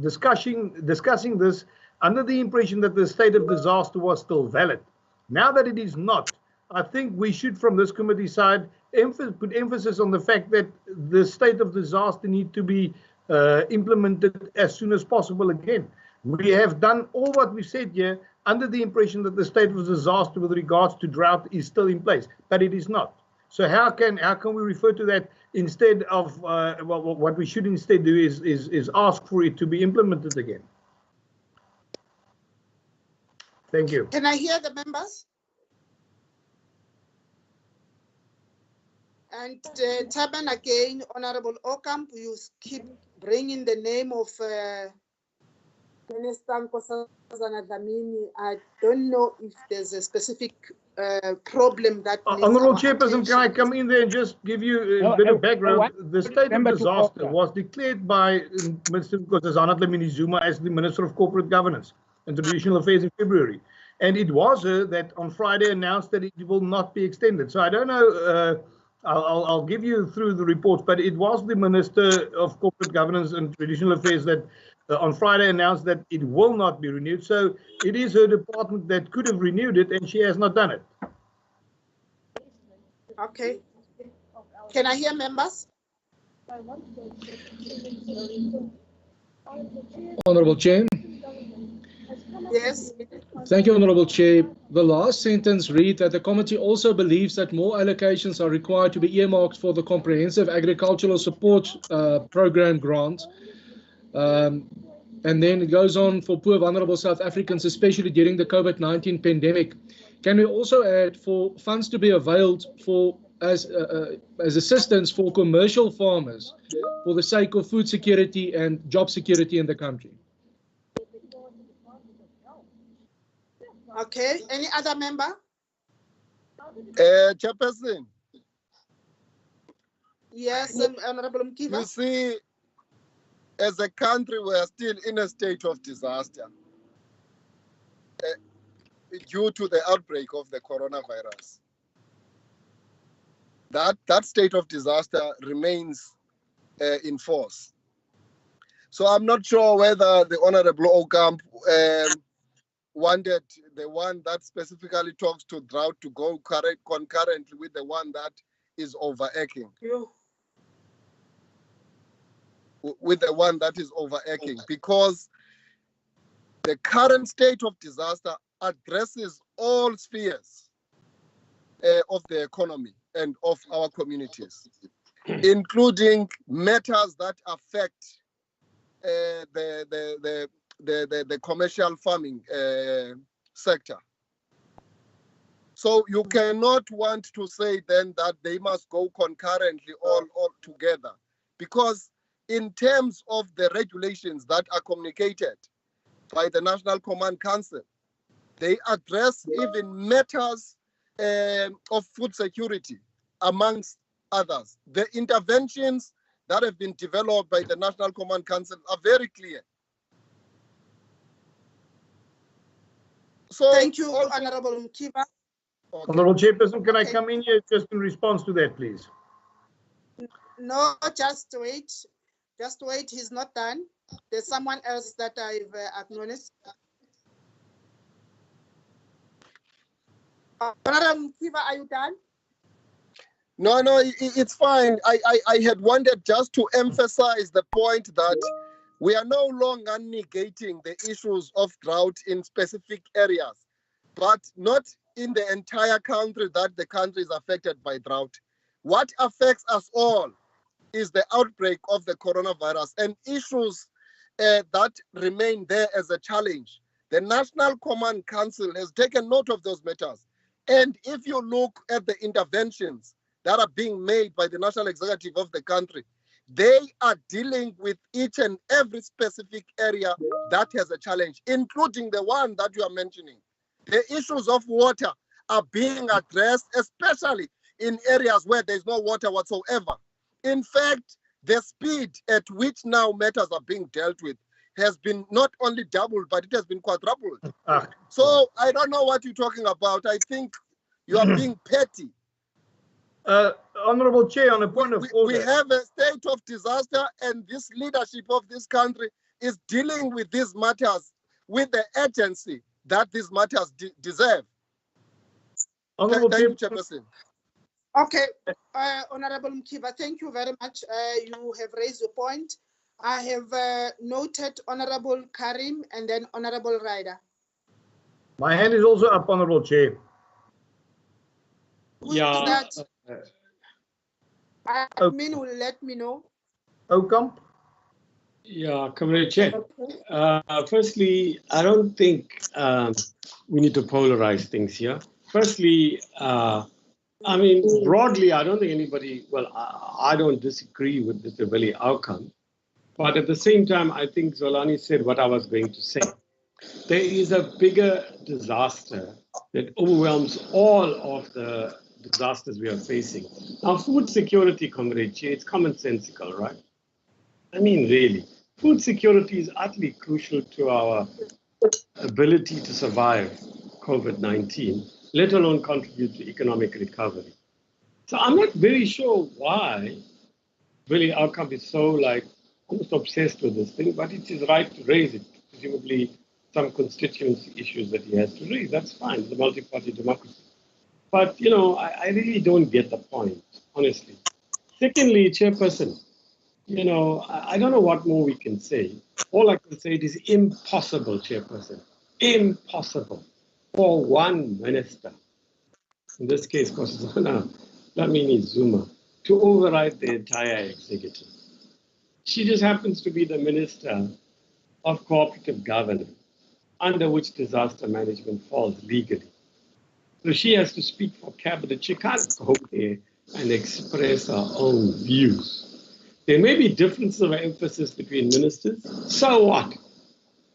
discussing this under the impression that the state of disaster was still valid. Now that it is not, I think we should from this committee side put emphasis on the fact that the state of disaster need to be implemented as soon as possible again. We have done all what we said here under the impression that the state of disaster with regards to drought is still in place, but it is not. So how can we refer to that instead of what we should instead do is ask for it to be implemented again? Thank you. Can I hear the members? And Taban again, Honorable Okamp, you keep bringing the name of Minister Nkosazana Dlamini. I don't know if there's a specific problem that Honorable Chairperson, can I come in there and just give you a bit of background? The state of disaster was declared by Minister Nkosazana Dlamini Zuma as the Minister of Corporate Governance and Traditional Affairs in February. And it was her that on Friday announced that it will not be extended. So I don't know, I'll give you through the reports, but it was the Minister of Corporate Governance and Traditional Affairs that on Friday announced that it will not be renewed. So it is her department that could have renewed it, and she has not done it. Okay. Can I hear members? Honorable Chair. Yes. Thank you, Honorable Chair. The last sentence reads that the committee also believes that more allocations are required to be earmarked for the Comprehensive Agricultural Support Program grant. And then it goes on for poor vulnerable South Africans, especially during the COVID-19 pandemic. Can we also add for funds to be availed for as assistance for commercial farmers for the sake of food security and job security in the country? Okay, any other member? Chairperson. Yes, Honorable Mkiva. You see, as a country, we are still in a state of disaster due to the outbreak of the coronavirus. That state of disaster remains in force. So I'm not sure whether the Honorable Ocamp wanted the one that specifically talks to drought to go concurrently with the one that is overacting. With the one that is overacting, because the current state of disaster addresses all spheres of the economy and of our communities, including matters that affect the commercial farming sector. So you cannot want to say then that they must go concurrently all together, because in terms of the regulations that are communicated by the National Command Council, they address even matters of food security, amongst others. The interventions that have been developed by the National Command Council are very clear. So, thank you, Honorable Mkiva. Okay. Honorable Chairperson, can I come in here just in response to that, please? No, just wait. Just wait, he's not done. There's someone else that I've acknowledged. Honorable Mkiva, are you done? No, it's fine. I had wanted just to emphasize the point that we are no longer negating the issues of drought in specific areas, but not in the entire country that the country is affected by drought. What affects us all is the outbreak of the coronavirus and issues that remain there as a challenge. The National Command Council has taken note of those matters. And if you look at the interventions that are being made by the national executive of the country, they are dealing with each and every specific area that has a challenge, including the one that you are mentioning. The issues of water are being addressed, especially in areas where there's no water whatsoever. In fact, the speed at which now matters are being dealt with has been not only doubled, but it has been quadrupled. So I don't know what you're talking about. I think you are being petty. Honorable Chair, on a point of order. We have a state of disaster, and this leadership of this country is dealing with these matters with the urgency that these matters deserve. Honorable Thank you, Chairperson. Okay, Honorable Mkiva, thank you very much. You have raised your point. I have noted Honorable Karim and then Honorable Ryder. My hand is also up, Honorable Chair. Yeah. Admin will let me know. Ocamp? Yeah, Comrade Chair. Firstly, I don't think we need to polarize things here. Firstly, I mean, broadly, I don't think anybody, well, I don't disagree with Mr. Billy outcome. But at the same time, I think Zolani said what I was going to say. There is a bigger disaster that overwhelms all of the disasters we are facing. Now, food security, Comrade Chair, it's commonsensical, right? I mean, really, food security is utterly crucial to our ability to survive COVID-19, let alone contribute to economic recovery. So I'm not very sure why Billy Outcome is so almost obsessed with this thing, but it's his right to raise it. Presumably some constituency issues that he has to raise. That's fine, it's a multi-party democracy. But, you know, I really don't get the point, honestly. Secondly, Chairperson, you know, I don't know what more we can say. All I can say it is impossible, Chairperson, impossible for one minister, in this case, Dlamini Zuma, to override the entire executive. She just happens to be the Minister of Cooperative Governance, under which disaster management falls legally. So she has to speak for cabinet. She can't go there and express her own views. There may be differences of emphasis between ministers. So what?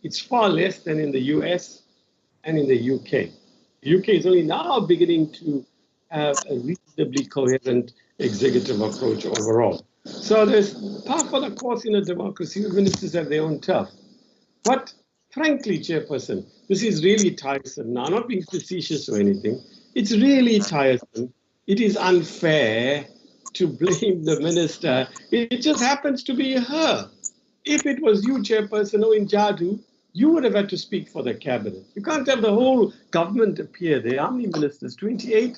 It's far less than in the US and in the UK. The UK is only now beginning to have a reasonably coherent executive approach overall. So there's par for the course in a democracy. Ministers have their own turf. But frankly, Chairperson, this is really tiresome. Now, I'm not being facetious or anything. It's really tiresome. It is unfair to blame the minister. It just happens to be her. If it was you, Chairperson, or in Jadu, you would have had to speak for the cabinet. You can't have the whole government appear there. How many ministers? 28?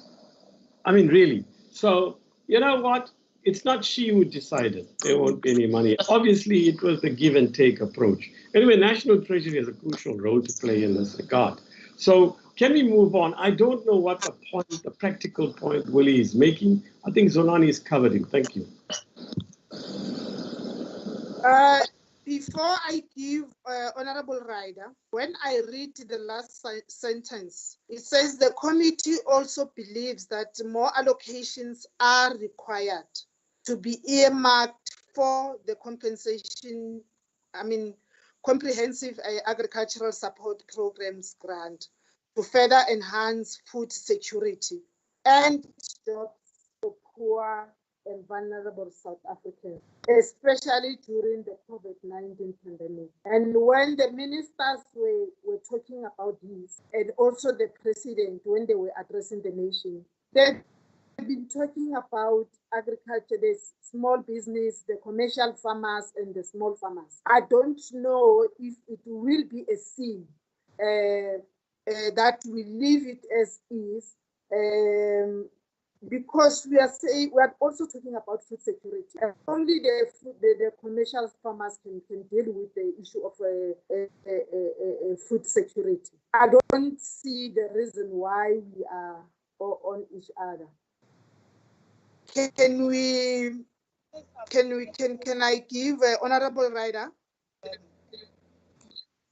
I mean, really. So, you know what? It's not she who decided there won't be any money. Obviously, it was the give and take approach. Anyway, National Treasury has a crucial role to play in this regard. So can we move on? I don't know what the point, the practical point Willie is making. I think Zonani is covered him. Thank you. Before I give Honorable Ryder, when I read the last sentence, it says the committee also believes that more allocations are required to be earmarked for the comprehensive agricultural support programs grant to further enhance food security and jobs for poor and vulnerable South Africans, especially during the COVID-19 pandemic. And when the ministers were talking about this, and also the president, when they were addressing the nation, they've been talking about agriculture, the small business, the commercial farmers, and the small farmers. I don't know if it will be a sin that we leave it as is, because we are also talking about food security. Only the commercial farmers can deal with the issue of food security. I don't see the reason why we are on each other. Can I give Honorable Ryder?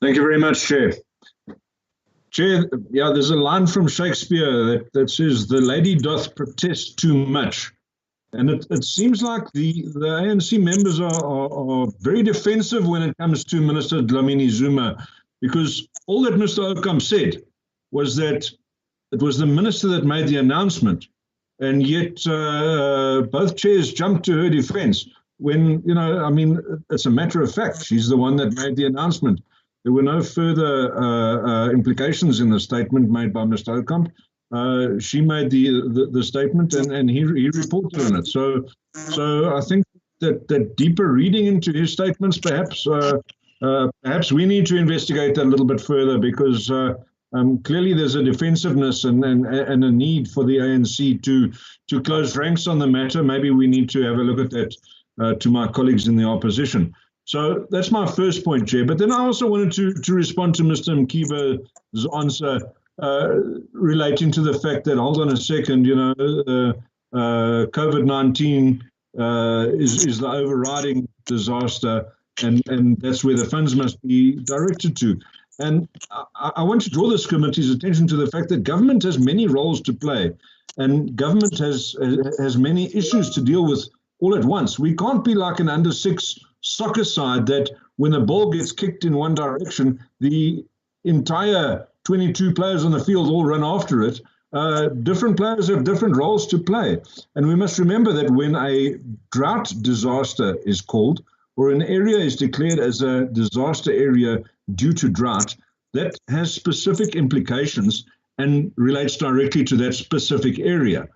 Thank you very much, Chair. Chair, yeah, there's a line from Shakespeare that says, "The lady doth protest too much." And it seems like the ANC members are very defensive when it comes to Minister Dlamini Zuma, because all that Mr. Okam said was that it was the minister that made the announcement, and yet both chairs jumped to her defense when, it's a matter of fact, she's the one that made the announcement. There were no further implications in the statement made by Mr. Okamp. She made the statement, and he reported on it. So I think that deeper reading into his statements, perhaps we need to investigate that a little bit further, because clearly there's a defensiveness and a need for the ANC to close ranks on the matter. Maybe we need to have a look at that to my colleagues in the opposition. So that's my first point, Chair. But then I also wanted to respond to Mr. Mkiba's answer relating to the fact that, hold on a second, COVID-19 is the overriding disaster, and that's where the funds must be directed to. And I want to draw this committee's attention to the fact that government has many roles to play, and government has many issues to deal with all at once. We can't be like an under-6 soccer side that when the ball gets kicked in one direction, the entire 22 players on the field all run after it. Different players have different roles to play. And we must remember that when a drought disaster is called, or an area is declared as a disaster area due to drought, that has specific implications and relates directly to that specific area.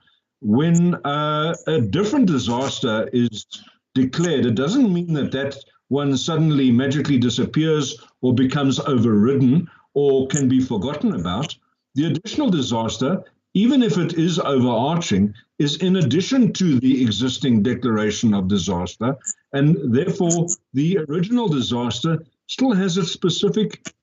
When a different disaster is declared, it doesn't mean that one suddenly magically disappears or becomes overridden or can be forgotten about. The additional disaster, even if it is overarching, is in addition to the existing declaration of disaster, and therefore the original disaster still has its specific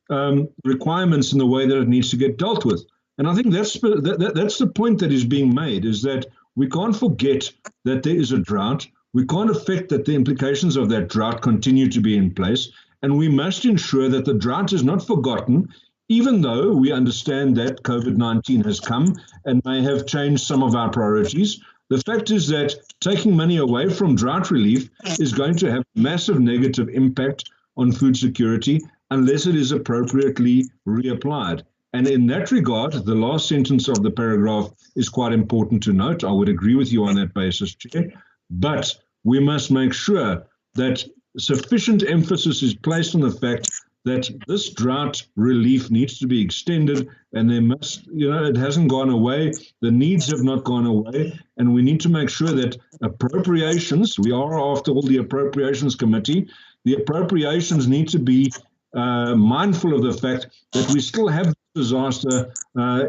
requirements in the way that it needs to get dealt with. And I think that's the point that is being made, is that we can't forget that there is a drought. We can't affect that the implications of that drought continue to be in place, and we must ensure that the drought is not forgotten, even though we understand that COVID-19 has come and may have changed some of our priorities. The fact is that taking money away from drought relief is going to have massive negative impact on food security unless it is appropriately reapplied. And in that regard, the last sentence of the paragraph is quite important to note. I would agree with you on that basis, Chair. But we must make sure that sufficient emphasis is placed on the fact that this drought relief needs to be extended, and there must, it hasn't gone away, the needs have not gone away, and we need to make sure that appropriations, we are after all the Appropriations Committee, the appropriations need to be mindful of the fact that we still have disaster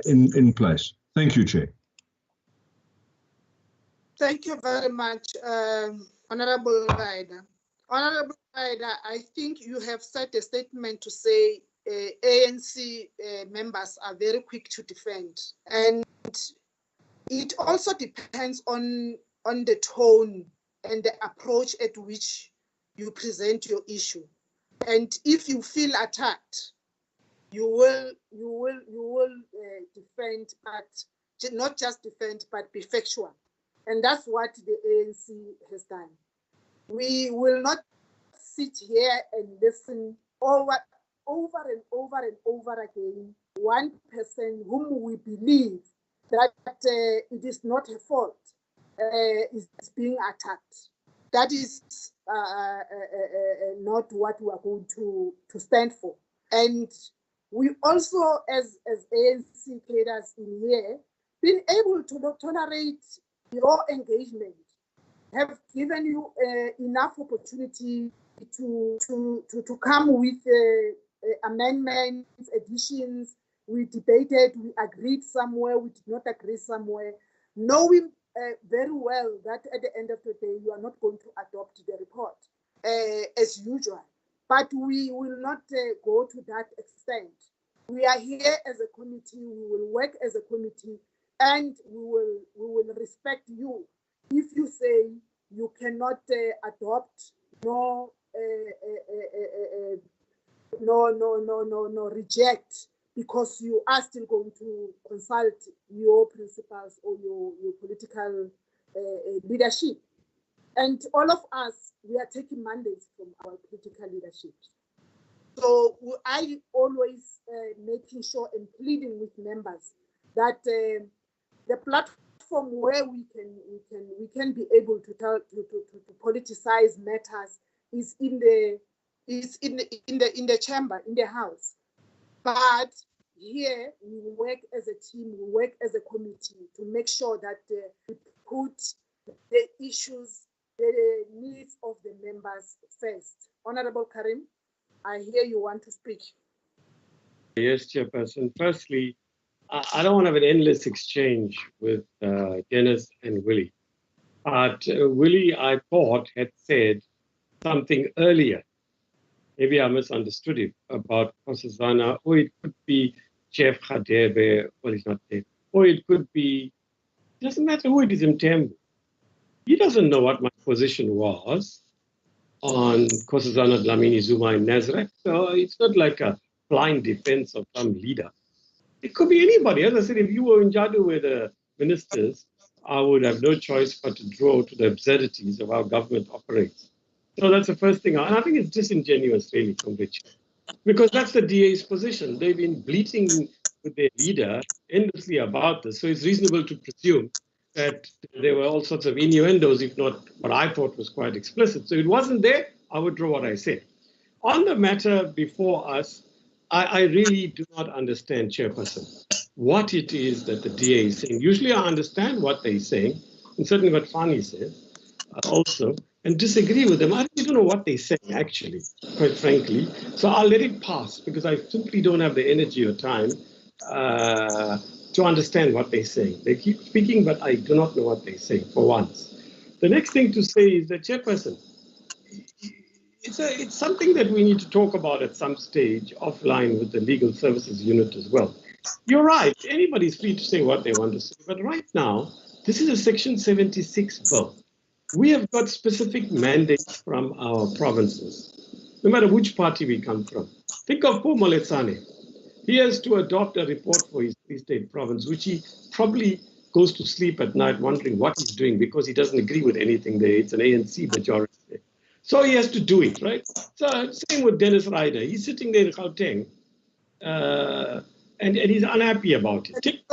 in place. Thank you, Chair. Thank you very much, Honorable Ryder. Honorable Ryder, I think you have said a statement to say ANC members are very quick to defend. And it also depends on the tone and the approach at which you present your issue. And if you feel attacked, you will defend, but not just defend, but be factual. And that's what the ANC has done. We will not sit here and listen over and over again one person whom we believe that it is not her fault is being attacked. That is not what we are going to stand for. And we also, as ANC cadres in here, been able to not tolerate your engagement, have given you enough opportunity to come with amendments, additions. We debated, we agreed somewhere, we did not agree somewhere, knowing very well that at the end of the day, you are not going to adopt the report as usual. But we will not go to that extent. We are here as a committee, we will work as a committee, and we will respect you. If you say you cannot adopt, no reject, because you are still going to consult your principals or your political leadership. And all of us, we are taking mandates from our political leadership. So I always making sure and pleading with members that the platform where we can be able to politicize matters is in the chamber, in the house. But here we work as a team, we work as a committee to make sure that we put the issues, the needs of the members first. Honorable Karim, I hear you want to speak. Yes, Chairperson. Firstly, I don't want to have an endless exchange with Dennis and Willie. But Willie, I thought, had said something earlier. Maybe I misunderstood him about Nkosazana, or it could be Jeff Khadebe, well, he's not there, or it could be, it doesn't matter who it is in Mthembu. He doesn't know what my position was on Nkosazana Dlamini Zuma in Nazareth, so it's not like a blind defense of some leader. It could be anybody. As I said, if you were in Jadu with the ministers, I would have no choice but to draw to the absurdities of how government operates. So that's the first thing. And I think it's disingenuous, really, from Rich. Because that's the DA's position. They've been bleating with their leader endlessly about this. So it's reasonable to presume that there were all sorts of innuendos, if not what I thought was quite explicit. So it wasn't there. I would draw what I said. On the matter before us, I really do not understand, Chairperson, what it is that the DA is saying. Usually I understand what they're saying, and certainly what Fani said also, and disagree with them. I really don't know what they're saying, actually, quite frankly. So I'll let it pass, because I simply don't have the energy or time to understand what they're saying. They keep speaking, but I do not know what they're saying, for once. The next thing to say is that, Chairperson, it's something that we need to talk about at some stage offline with the legal services unit as well. You're right, anybody's free to say what they want to say, but right now, this is a Section 76 bill. We have got specific mandates from our provinces, no matter which party we come from. Think of poor Moletsane. He has to adopt a report for his Free State province, which he probably goes to sleep at night wondering what he's doing because he doesn't agree with anything there. It's an ANC majority there. So he has to do it, right? So same with Dennis Ryder. He's sitting there in Gauteng and he's unhappy about it. Take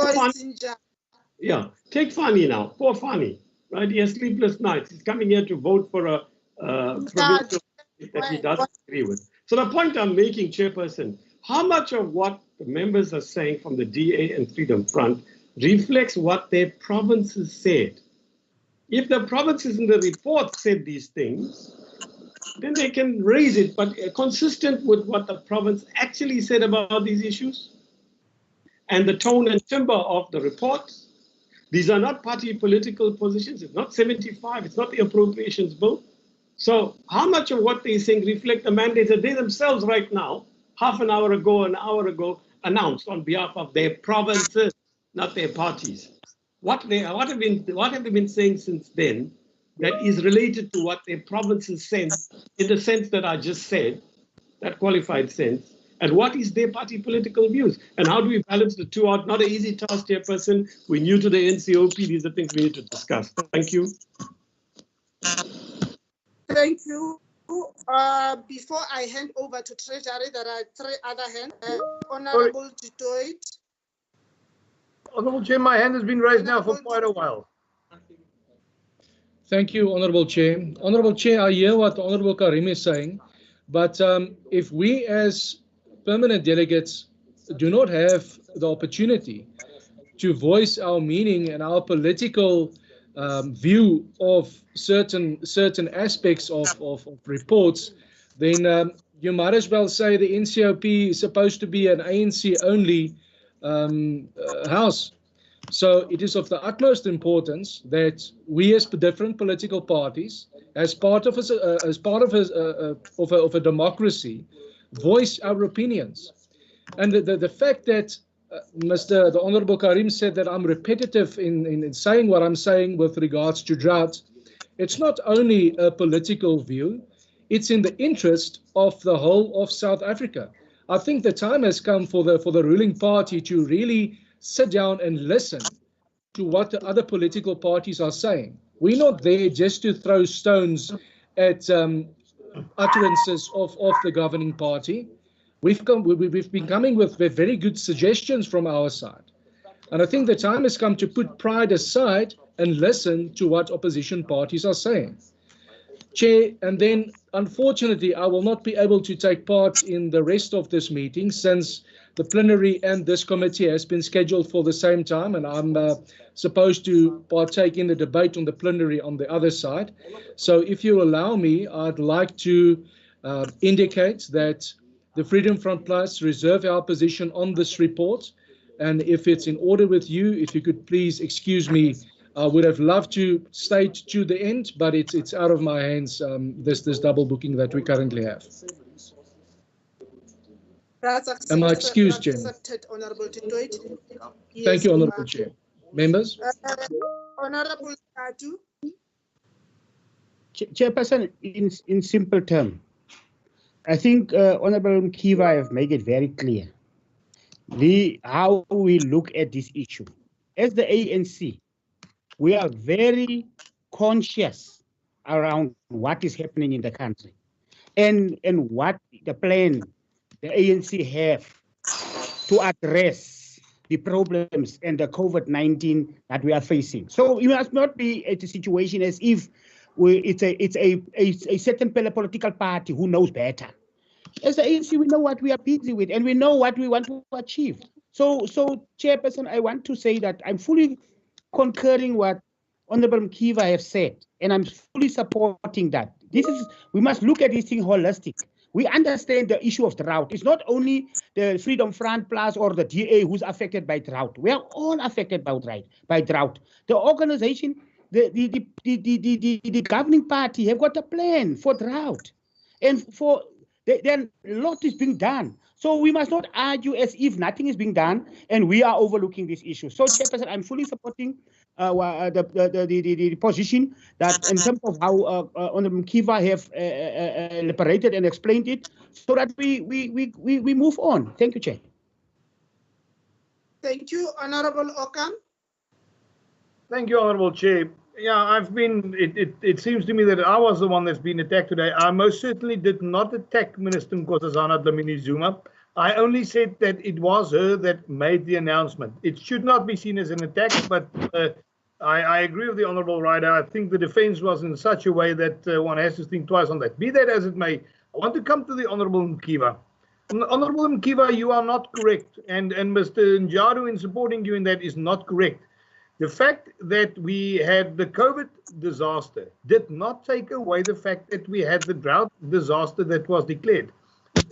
Fani now, poor Fani, right? He has sleepless nights. He's coming here to vote for a provincial that he doesn't agree with. So the point I'm making, Chairperson, how much of what the members are saying from the DA and Freedom Front reflects what their provinces said? If the provinces in the report said these things, then they can raise it, but consistent with what the province actually said about these issues and the tone and timbre of the report. These are not party political positions. It's not 75. It's not the Appropriations Bill. So how much of what they're saying reflect the mandates that they themselves right now, half an hour ago, announced on behalf of their provinces, not their parties? What have they been saying since then that is related to what their provinces sense, in the sense that I just said, that qualified sense, and what is their party political views? And how do we balance the two out? Not an easy task, Chairperson. We're new to the NCOP. These are things we need to discuss. Thank you. Thank you. Before I hand over to Treasury, there are three other hands. Honorable Titoit. Honorable Chair, my hand has been raised now for quite a while. Thank you, Honorable Chair. Honorable Chair, I hear what Honorable Karim is saying, but if we as permanent delegates do not have the opportunity to voice our meaning and our political view of certain aspects of reports, then you might as well say the NCOP is supposed to be an ANC only house. So it is of the utmost importance that we, as different political parties, as part of a democracy, voice our opinions. And the fact that the Honorable Karim said that I'm repetitive in saying what I'm saying with regards to drought, it's not only a political view, it's in the interest of the whole of South Africa. I think the time has come for the ruling party to really sit down and listen to what the other political parties are saying. We're not there just to throw stones at utterances of the governing party. We've been coming with very good suggestions from our side. And I think the time has come to put pride aside and listen to what opposition parties are saying. Chair, and then unfortunately, I will not be able to take part in the rest of this meeting since the plenary and this committee has been scheduled for the same time, and I'm supposed to partake in the debate on the plenary on the other side. So if you allow me, I'd like to indicate that the Freedom Front Plus reserve our position on this report. And if it's in order with you, if you could please excuse me, I would have loved to stay to the end, but it's out of my hands, this double booking that we currently have. Am I excused, Chair? Honorable Titoit. Thank you, Honorable Chair. Members? Honorable Tatu. Chairperson, in simple terms, I think Honorable Mkiva have made it very clear how we look at this issue. As the ANC, we are very conscious around what is happening in the country and what the plan the ANC have to address the problems and the COVID-19 that we are facing. So we must not be at a situation as if it's a certain political party who knows better. As the ANC, we know what we are busy with and we know what we want to achieve. So Chairperson, I want to say that I'm fully concurring what Honorable Mkiva have said, and I'm fully supporting that. We must look at this thing holistic. We understand the issue of drought. It's not only the Freedom Front Plus or the DA who's affected by drought. We are all affected by drought. The organization, the governing party have got a plan for drought, and then a lot is being done. So we must not argue as if nothing is being done and we are overlooking this issue. So, Chairperson, I'm fully supporting the position that in terms of how Honorable Mkiva have elaborated and explained it, so that we move on. Thank you, Chair. Thank you, Honorable Okam. Thank you, Honorable Chair. Yeah, it seems to me that I was the one that's been attacked today. I most certainly did not attack Minister Nkosazana Dlamini-Zuma. I only said that it was her that made the announcement. It should not be seen as an attack, but I agree with the Honorable Rider. I think the defense was in such a way that one has to think twice on that. Be that as it may, I want to come to the Honorable Mkiva. Honorable Mkiva, you are not correct, and Mr. Njadu in supporting you in that is not correct. The fact that we had the COVID disaster did not take away the fact that we had the drought disaster that was declared.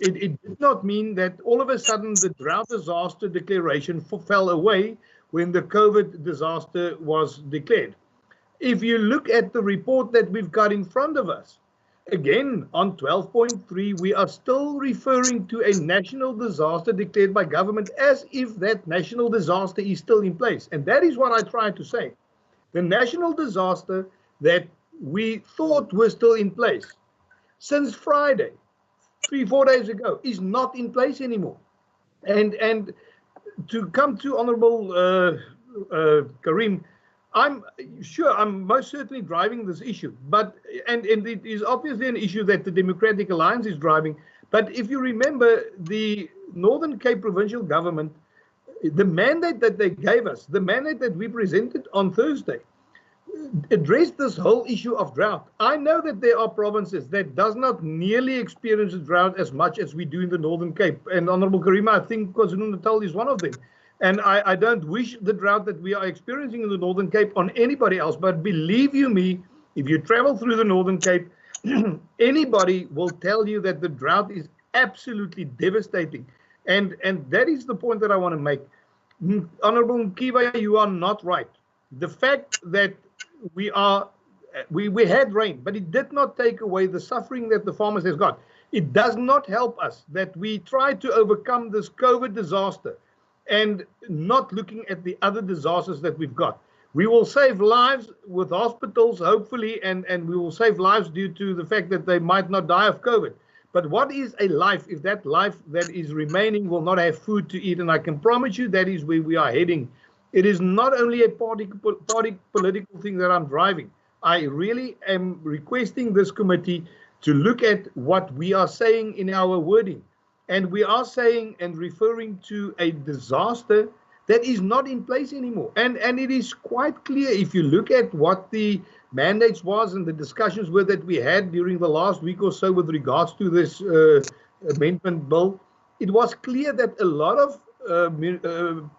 It did not mean that all of a sudden the drought disaster declaration fell away when the COVID disaster was declared. If you look at the report that we've got in front of us, again, on 12.3, we are still referring to a national disaster declared by government as if that national disaster is still in place. And that is what I tried to say. The national disaster that we thought was still in place since Friday, 3-4 days ago, is not in place anymore. And to come to Honorable Karim, I'm sure I'm most certainly driving this issue, but and it is obviously an issue that the Democratic Alliance is driving. But if you remember, the Northern Cape Provincial Government, the mandate that they gave us, the mandate that we presented on Thursday, addressed this whole issue of drought. I know that there are provinces that does not nearly experience a drought as much as we do in the Northern Cape. And Honorable Karima, I think KwaZulu-Natal is one of them. And I don't wish the drought that we are experiencing in the Northern Cape on anybody else. But believe you me, if you travel through the Northern Cape, anybody will tell you that the drought is absolutely devastating. And that is the point that I want to make. Honorable Mkiva, you are not right. The fact that we had rain, but it did not take away the suffering that the farmers has got. It does not help us that we try to overcome this COVID disaster and not looking at the other disasters that we've got. We will save lives with hospitals, hopefully, and we will save lives due to the fact that they might not die of COVID. But what is a life if that life that is remaining will not have food to eat? And I can promise you that is where we are heading. It is not only a party political thing that I'm driving. I really am requesting this committee to look at what we are saying in our wording. And we are saying and referring to a disaster that is not in place anymore. And it is quite clear if you look at what the mandates was and the discussions were that we had during the last week or so with regards to this amendment bill, it was clear that a lot of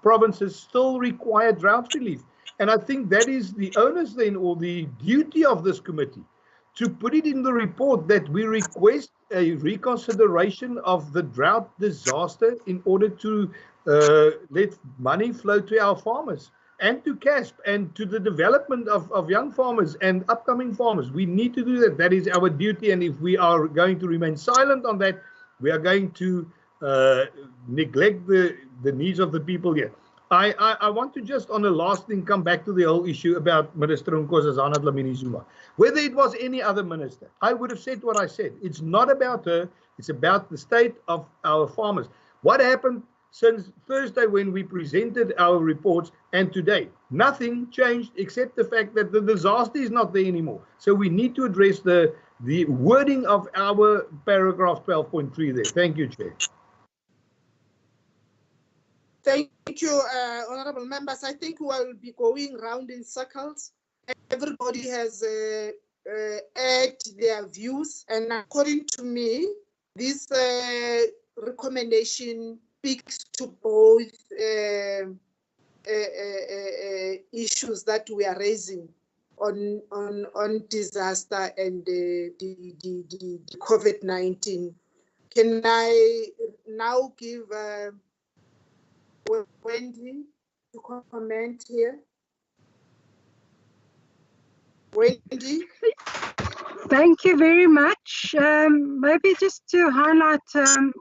provinces still require drought relief. And I think that is the onus then, or the duty of this committee, to put it in the report that we request a reconsideration of the drought disaster in order to let money flow to our farmers and to CASP and to the development of young farmers and upcoming farmers. We need to do that. That is our duty. And if we are going to remain silent on that, we are going to neglect the needs of the people here. I want to just, on the last thing, come back to the whole issue about Minister Nkosazana Dlamini Zuma. Whether it was any other minister, I would have said what I said. It's not about her. It's about the state of our farmers. What happened since Thursday when we presented our reports and today? Nothing changed except the fact that the disaster is not there anymore. So we need to address the wording of our paragraph 12.3 there. Thank you, Chair. Thank you, honorable members. I think we will be going round in circles. Everybody has aired their views, and according to me, this recommendation speaks to both issues that we are raising on disaster and the COVID-19. Can I now give Wendy to comment here? Wendy? Thank you very much. Maybe just to highlight a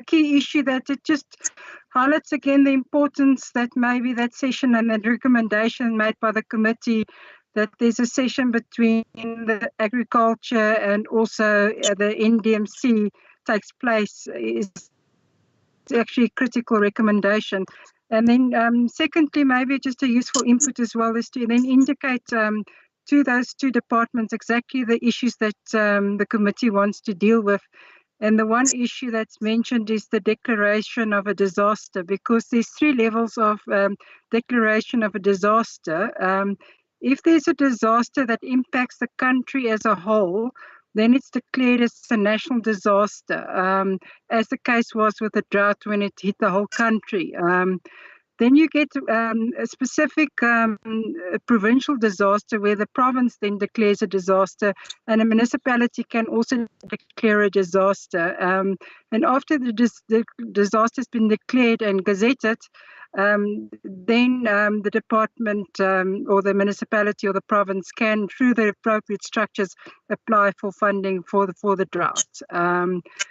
key issue that it just highlights again the importance that maybe that session and that recommendation made by the committee, that there's a session between the agriculture and also the NDMC takes place is actually a critical recommendation. And then secondly, maybe just a useful input as well is to then indicate to those two departments exactly the issues that the committee wants to deal with. And the one issue that's mentioned is the declaration of a disaster, because there's 3 levels of declaration of a disaster. If there's a disaster that impacts the country as a whole, then it's declared as a national disaster, as the case was with the drought when it hit the whole country. Then you get a specific provincial disaster where the province then declares a disaster, and a municipality can also declare a disaster. And after the disaster has been declared and gazetted, then the department or the municipality or the province can, through the appropriate structures, apply for funding for the drought.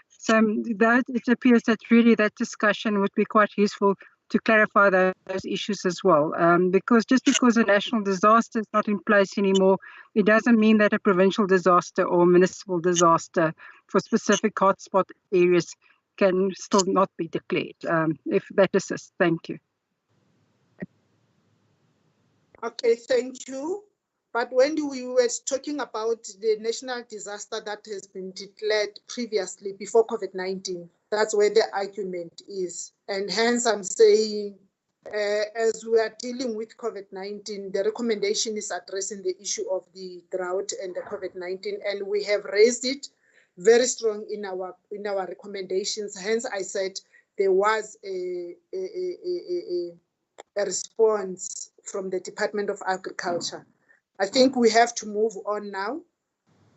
So that it appears that really that discussion would be quite useful to clarify those issues as well. Because just because a national disaster is not in place anymore, it doesn't mean that a provincial disaster or municipal disaster for specific hotspot areas can still not be declared. If that assists, thank you. Okay, thank you. But when we were talking about the national disaster that has been declared previously before COVID-19, that's where the argument is. And hence I'm saying, as we are dealing with COVID-19, the recommendation is addressing the issue of the drought and the COVID-19, and we have raised it very strong in our recommendations. Hence I said there was a response from the Department of Agriculture. I think we have to move on now.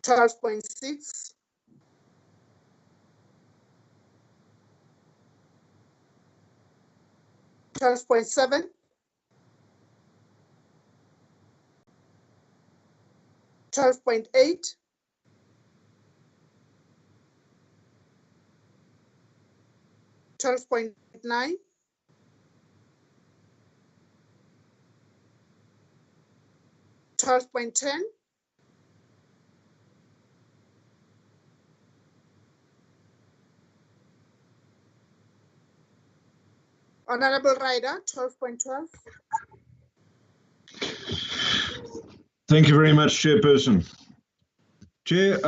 12.6. $12.7. 12.8. 12.9. 12.10. Honorable Rider, 12.12. Thank you very much, Chairperson. Chair,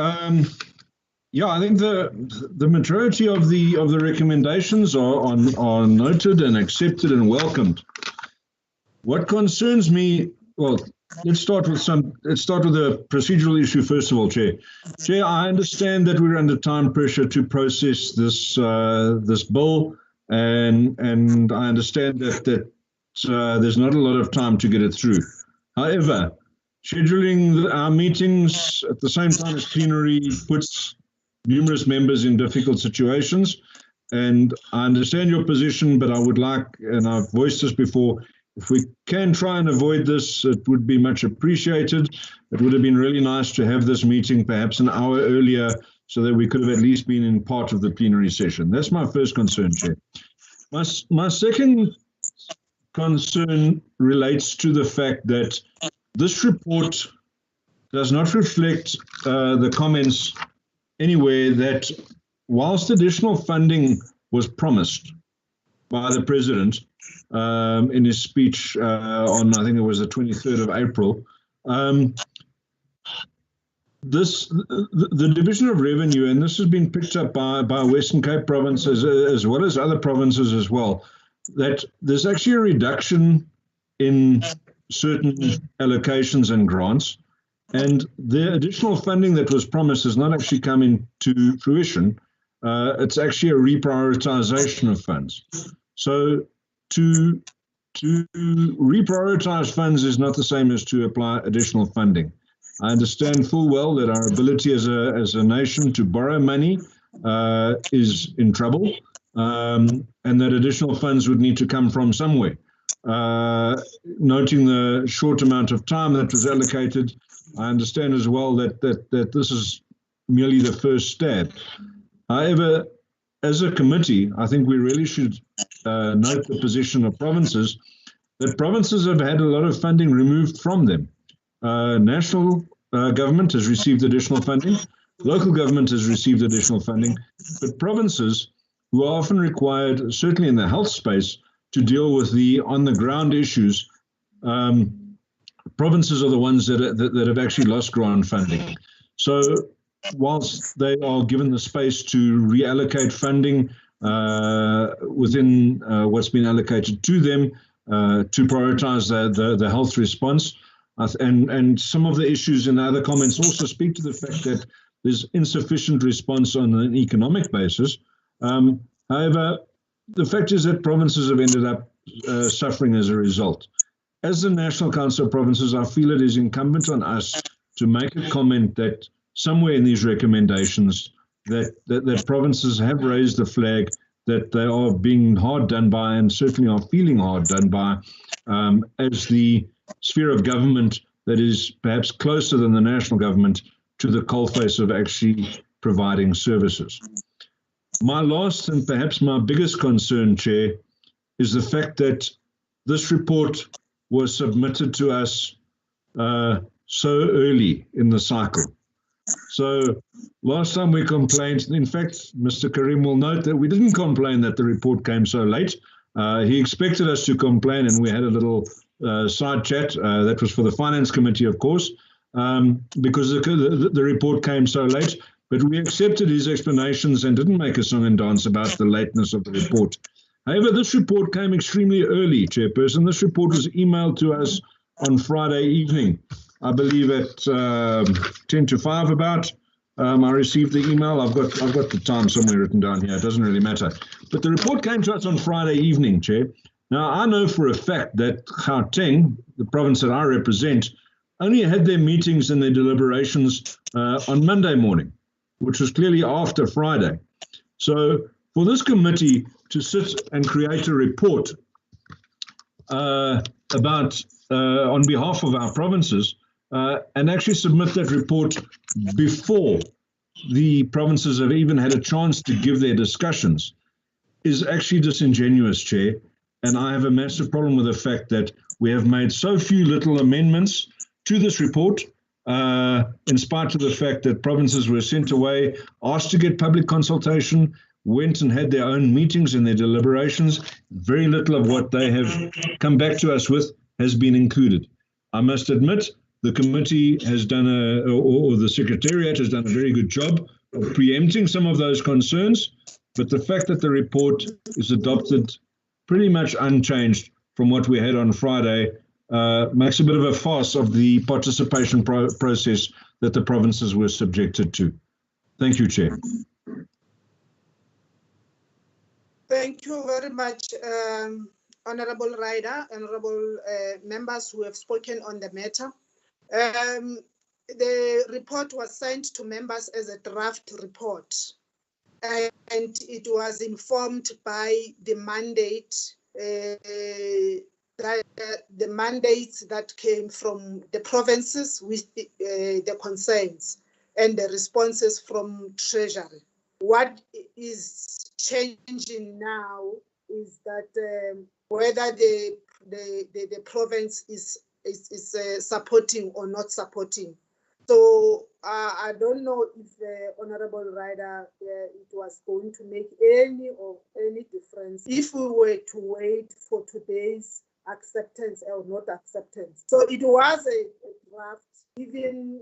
yeah, I think the majority of the recommendations are noted and accepted and welcomed. What concerns me, well, let's start with the procedural issue first of all, Chair. Chair, I understand that we're under time pressure to process this bill, and I understand that there's not a lot of time to get it through. However, scheduling our meetings at the same time as plenary puts numerous members in difficult situations, and I understand your position, but I would like, and I've voiced this before, if we can try and avoid this, it would be much appreciated. It would have been really nice to have this meeting perhaps an hour earlier so that we could have at least been in part of the plenary session. That's my first concern, Chair. My second concern relates to the fact that this report does not reflect the comments anywhere that whilst additional funding was promised by the President in his speech on, I think it was the 23rd of April, the Division of Revenue, and this has been picked up by Western Cape Province as well as other provinces as well, that there's actually a reduction in certain allocations and grants, and the additional funding that was promised has not actually come into fruition. It's actually a reprioritization of funds. So to reprioritize funds is not the same as to apply additional funding. I understand full well that our ability as a nation to borrow money is in trouble, and that additional funds would need to come from somewhere. Noting the short amount of time that was allocated, I understand as well that this is merely the first step. However, as a committee, I think we really should note the position of provinces, that provinces have had a lot of funding removed from them. National government has received additional funding, local government has received additional funding, but provinces, who are often required, certainly in the health space, to deal with the on-the-ground issues, provinces are the ones that have actually lost grant funding. So whilst they are given the space to reallocate funding within what's been allocated to them to prioritize the health response, and some of the issues in the other comments also speak to the fact that there's insufficient response on an economic basis. However, the fact is that provinces have ended up suffering as a result. As the National Council of Provinces, I feel it is incumbent on us to make a comment that somewhere in these recommendations that provinces have raised the flag that they are being hard done by and certainly are feeling hard done by as the sphere of government that is perhaps closer than the national government to the coalface of actually providing services. My last and perhaps my biggest concern, Chair, is the fact that this report was submitted to us so early in the cycle. So last time we complained, in fact, Mr. Karim will note that we didn't complain that the report came so late. He expected us to complain, and we had a little side chat. That was for the Finance Committee, of course, because the report came so late. But we accepted his explanations and didn't make a song and dance about the lateness of the report. However, this report came extremely early, Chairperson. This report was emailed to us on Friday evening, I believe at 10 to 5 about. I received the email. I've got the time somewhere written down here. It doesn't really matter. But the report came to us on Friday evening, Chair. Now, I know for a fact that Gauteng, the province that I represent, only had their meetings and their deliberations on Monday morning, which was clearly after Friday. So for this committee to sit and create a report about on behalf of our provinces and actually submit that report before the provinces have even had a chance to give their discussions is actually disingenuous, Chair. And I have a massive problem with the fact that we have made so few little amendments to this report, in spite of the fact that provinces were sent away, asked to get public consultation, went and had their own meetings and their deliberations. Very little of what they have come back to us with has been included. I must admit, the committee has done or the Secretariat has done a very good job of preempting some of those concerns, but the fact that the report is adopted pretty much unchanged from what we had on Friday makes a bit of a farce of the participation process that the provinces were subjected to. Thank you, Chair. Thank you very much, Honorable Ryder, honorable members who have spoken on the matter. The report was sent to members as a draft report, and it was informed by the mandate, the mandates that came from the provinces with the concerns and the responses from Treasury. What is changing now is that whether the province is supporting or not supporting. So I don't know if Honorable Ryder, it was going to make any difference if we were to wait for today's acceptance or not acceptance. So it was a draft, giving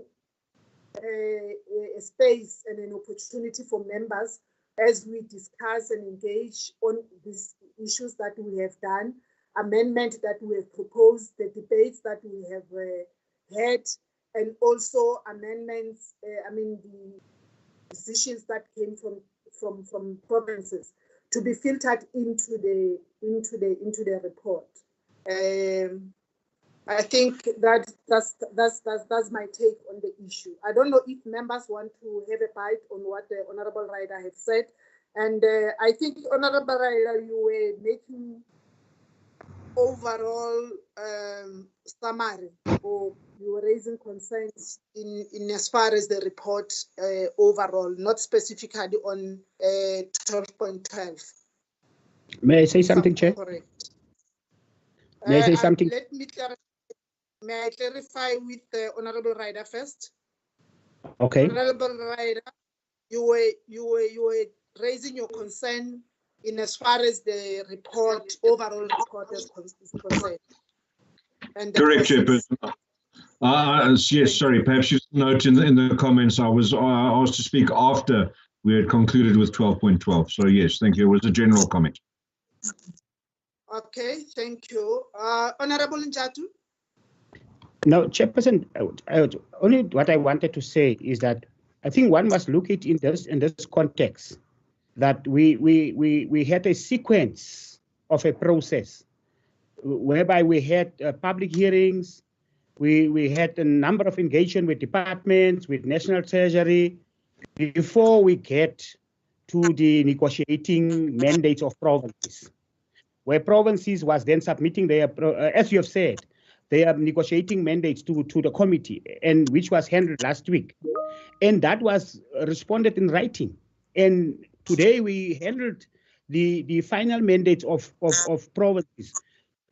a space and an opportunity for members as we discuss and engage on these issues that we have done, amendment that we have proposed, the debates that we have had, and also amendments, the decisions that came from provinces to be filtered into the report. I think that's my take on the issue. I don't know if members want to have a bite on what the Honorable Ryder has said. And I think, Honorable Ryder, you were making overall summary, or you were raising concerns in as far as the report overall, not specifically on 12.12. May I say something, Chair? Correct. May I say something? May I clarify with the Honorable Ryder first? Okay. Honorable Ryder, you were raising your concern in as far as the report, overall report is concerned. Correct, Chairperson. Yes, sorry, perhaps you note in the comments I was asked to speak after we had concluded with 12.12. So yes, thank you. It was a general comment. Okay, thank you. Honorable Njatu? No, Chairperson, only what I wanted to say is that I think one must look at it in this context, that we had a sequence of a process whereby we had public hearings, we had a number of engagement with departments, with National Treasury, before we get to the negotiating mandates of provinces, where provinces was then submitting their, as you have said, their negotiating mandates to the committee, and which was handled last week. And that was responded in writing. And today we handled the final mandates of provinces,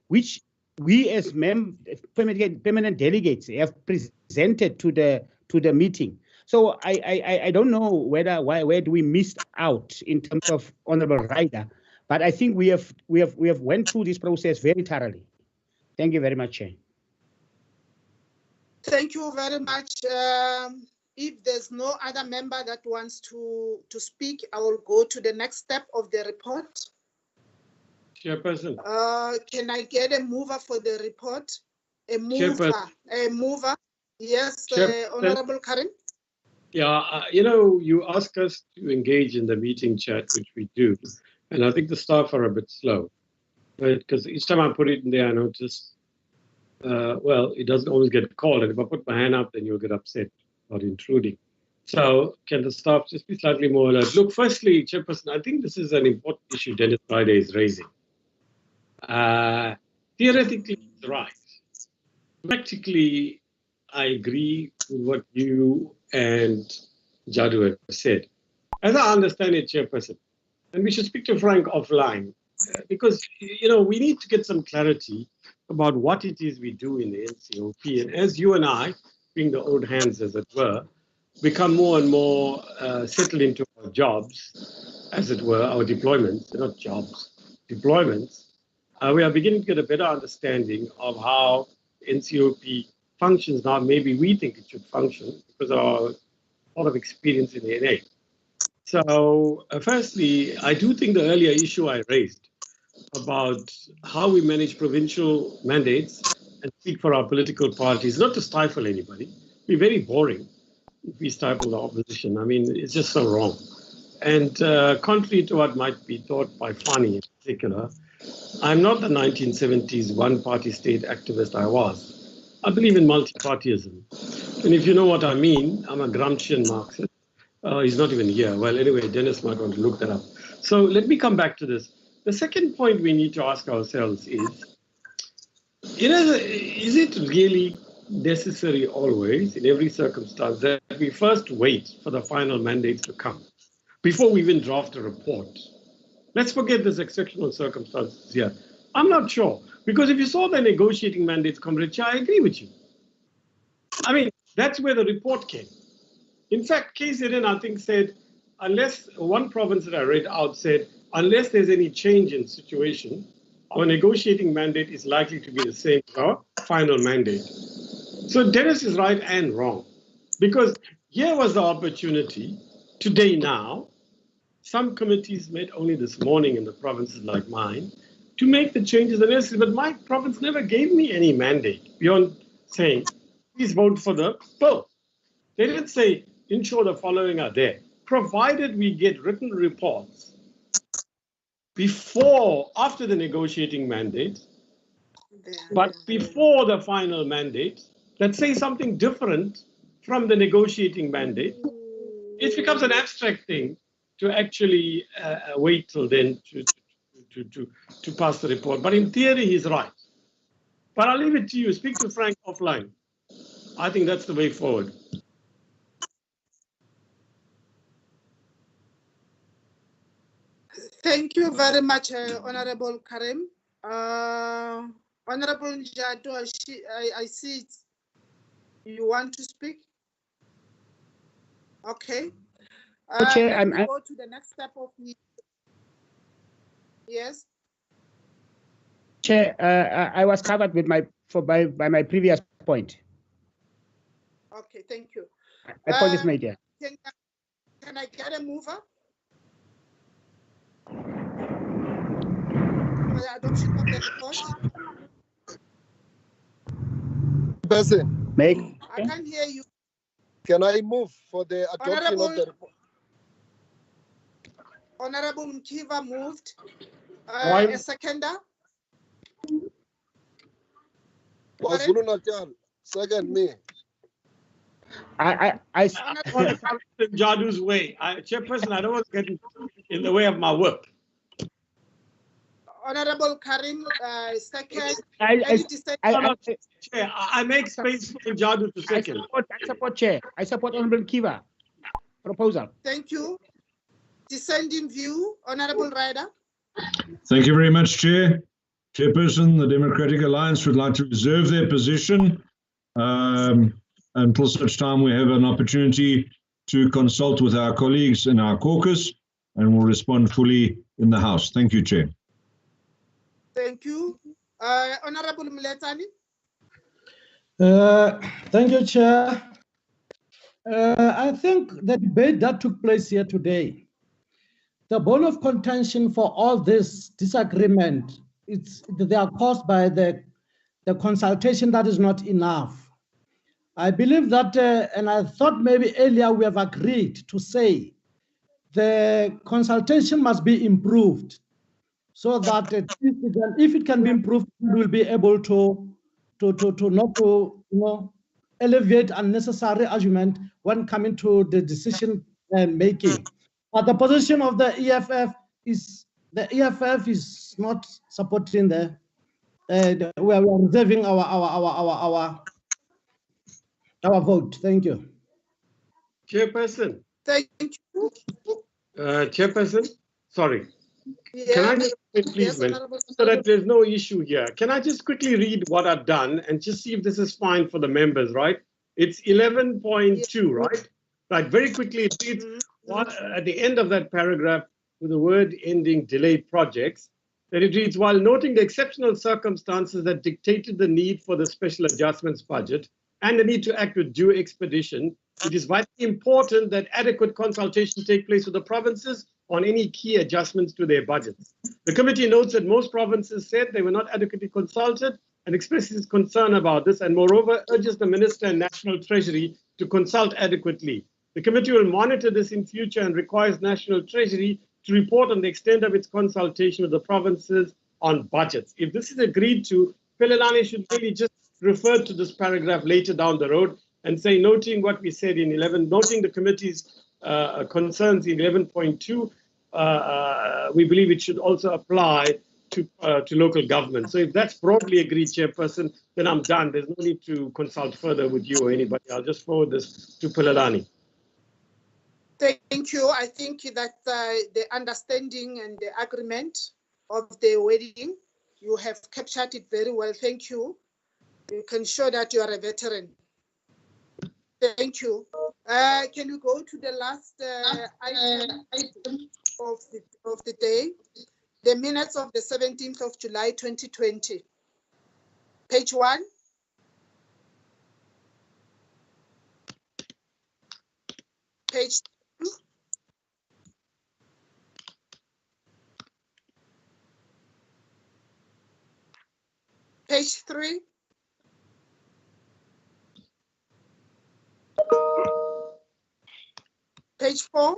which we as permanent delegates have presented to the meeting. So I don't know where do we miss out in terms of Honorable Ryder, but I think we have went through this process very thoroughly. Thank you very much, Chair. Thank you very much. If there's no other member that wants to speak, I will go to the next step of the report. Chairperson. Can I get a mover for the report? A mover. Yes, Honorable Karim. Yeah, you ask us to engage in the meeting chat, which we do, and I think the staff are a bit slow, because each time I put it in there, I notice, well, it doesn't always get called, and if I put my hand up, then you'll get upset about intruding. So can the staff just be slightly more alert? Look, firstly, Chairperson, I think this is an important issue Dennis Friday is raising. Theoretically, it's right. Practically, I agree with what you and Jadu have said. As I understand it, Chairperson, and we should speak to Frank offline, because we need to get some clarity about what it is we do in the NCOP. And as you and I, being the old hands as it were, become more and more settled into our jobs, as it were, our deployments, not jobs, deployments, we are beginning to get a better understanding of how NCOP functions now. Maybe we think it should function because of our lot of experience in the NA. So firstly, I do think the earlier issue I raised about how we manage provincial mandates and speak for our political parties, not to stifle anybody, be very boring if we stifle the opposition. I mean, it's just so wrong. And contrary to what might be thought by Fani in particular, I'm not the 1970s one-party state activist I was. I believe in multi-partyism. And if you know what I mean, I'm a Gramscian Marxist. He's not even here. Well, anyway, Dennis might want to look that up. So let me come back to this. The second point we need to ask ourselves is it really necessary always, in every circumstance, that we first wait for the final mandates to come before we even draft a report? Let's forget this exceptional circumstances here. I'm not sure, because if you saw the negotiating mandates, Comrade Chair, I agree with you. I mean, that's where the report came. In fact, KZN, I think, said, unless one province that I read out said, unless there's any change in situation, our negotiating mandate is likely to be the same as our final mandate. So Dennis is right and wrong, because here was the opportunity today now. Some committees met only this morning in the provinces like mine to make the changes and necessary, but my province never gave me any mandate beyond saying, please vote for the bill. They didn't say, ensure the following are there, provided we get written reports after the negotiating mandate, but before the final mandate, that say something different from the negotiating mandate. It becomes an abstract thing to actually wait till then to pass the report. But in theory, he's right. But I'll leave it to you. Speak to Frank offline. I think that's the way forward. Thank you very much, Honorable Karim. Honorable Njado, I see you want to speak. Okay. Chair, let me go to the next step of the... Yes. Chair, I was covered with by my previous point. Okay, thank you. My point is made here. Can I get a mover? For the adoption of the report? Person. Make. I can't hear you. Can I move for the adoption of the report? Honorable Mkiva moved. Why- A seconder? KwaZulu Natal, second me. I I don't want to come in Jadu's way. Chairperson, I don't want to get in the way of my work. Honorable Karim, second. I Chair, I make space for Jadu to second. I support Chair. I support Honorable Kiva proposal. Thank you. Dissenting view, Honorable Ryder. Thank you very much, Chair. Chairperson, the Democratic Alliance would like to reserve their position until such time we have an opportunity to consult with our colleagues in our caucus, and will respond fully in the House. Thank you, Chair. Thank you. Honorable Mletani. Thank you, Chair. I think the debate that took place here today, the bone of contention for all this disagreement, they are caused by the consultation that is not enough. I believe that, and I thought maybe earlier we have agreed to say the consultation must be improved so that if it can be improved, we will be able to not alleviate unnecessary argument when coming to the decision making. But the position of the EFF is not supporting we are reserving our vote. Thank you. Chairperson. Thank you. Chairperson, sorry. Yeah. Can I just please, so that there's no issue here? Can I just quickly read what I've done and just see if this is fine for the members, right? It's 11.2, right? Like very quickly, it reads at the end of that paragraph with the word ending delayed projects, that it reads, while noting the exceptional circumstances that dictated the need for the special adjustments budget and the need to act with due expedition, it is vitally important that adequate consultation take place with the provinces on any key adjustments to their budgets. The committee notes that most provinces said they were not adequately consulted and expresses concern about this, and moreover urges the Minister and National Treasury to consult adequately. The committee will monitor this in future and requires National Treasury to report on the extent of its consultation with the provinces on budgets. If this is agreed to, Pelelani should really just refer to this paragraph later down the road and say, noting what we said in 11, noting the committee's concerns in 11.2, we believe it should also apply to local government. So if that's broadly agreed, Chairperson, then I'm done. There's no need to consult further with you or anybody. I'll just forward this to Pelelani. Thank you. I think that the understanding and the agreement of the wording, you have captured it very well. Thank you. You can show that you are a veteran. Thank you. Can we go to the last item of the day? The minutes of the 17th of July, 2020. Page 1. Page 2. Page 3. Page 4.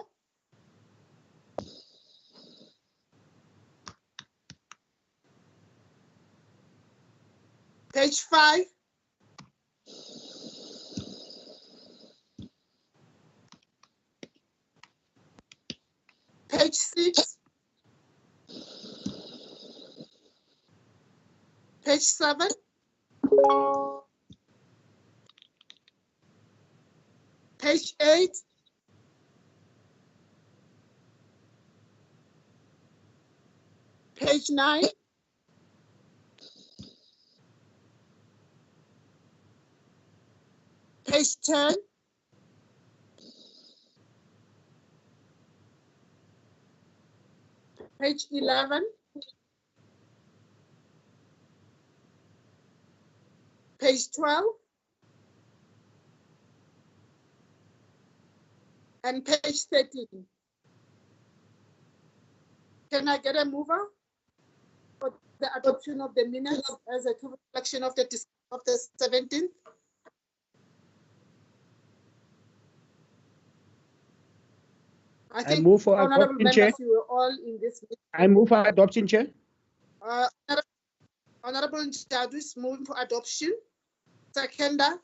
Page 5. Page 6. Page 7. Page 8. Page 9. Page 10. Page 11. Page 12. And page 13. Can I get a mover for the adoption of the minutes as a reflection of the 17th? I think move for honorable adoption, Chair. members, you were all in this meeting. I move for adoption, Chair. Honorable Njadu is moving for adoption. Seconder.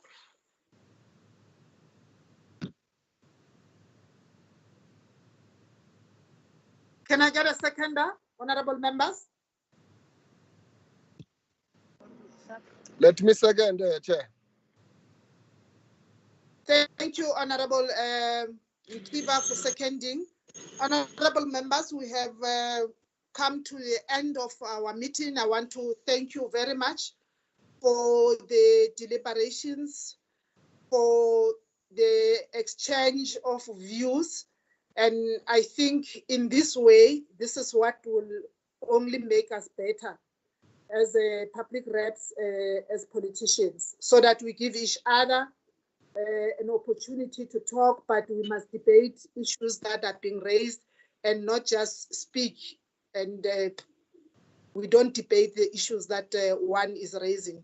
Can I get a seconder, honorable members? Let me second, Chair. Thank you, Honorable Mkiva, for seconding. Honorable members, we have come to the end of our meeting. I want to thank you very much for the deliberations, for the exchange of views. And I think in this way, this is what will only make us better as public reps, as politicians, so that we give each other an opportunity to talk, but we must debate issues that are being raised and not just speak. And we don't debate the issues that one is raising.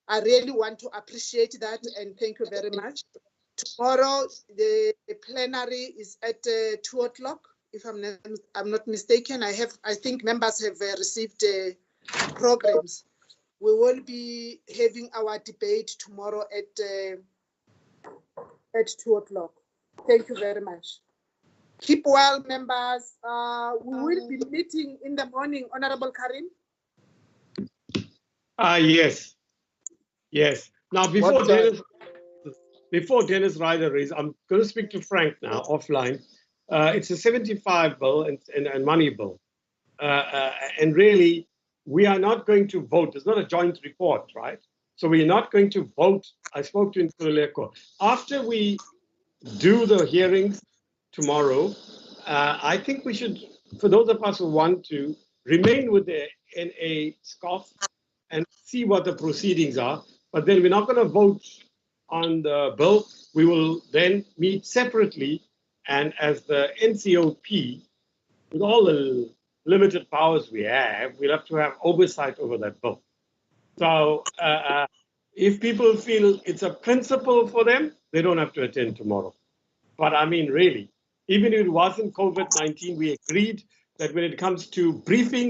I really want to appreciate that and thank you very much. Tomorrow, the plenary is at 2 o'clock, if I'm not mistaken. I think members have received programs. We will be having our debate tomorrow at 2 o'clock. Thank you very much. Keep well, members. We will be meeting in the morning, Honorable Karim. Yes. Yes. Now, before Dennis Ryder is, I'm going to speak to Frank now offline. It's a 75 bill and money bill. And really, we are not going to vote. It's not a joint report, right? So we're not going to vote. I spoke to Nkululeko. After we do the hearings tomorrow, I think we should, for those of us who want to, remain with the NA SCOF and see what the proceedings are. But then we're not going to vote on the bill. We will then meet separately. And as the NCOP, with all the limited powers we have, we'll have to have oversight over that bill. So if people feel it's a principle for them, they don't have to attend tomorrow. But I mean, really, even if it wasn't COVID-19, we agreed that when it comes to briefing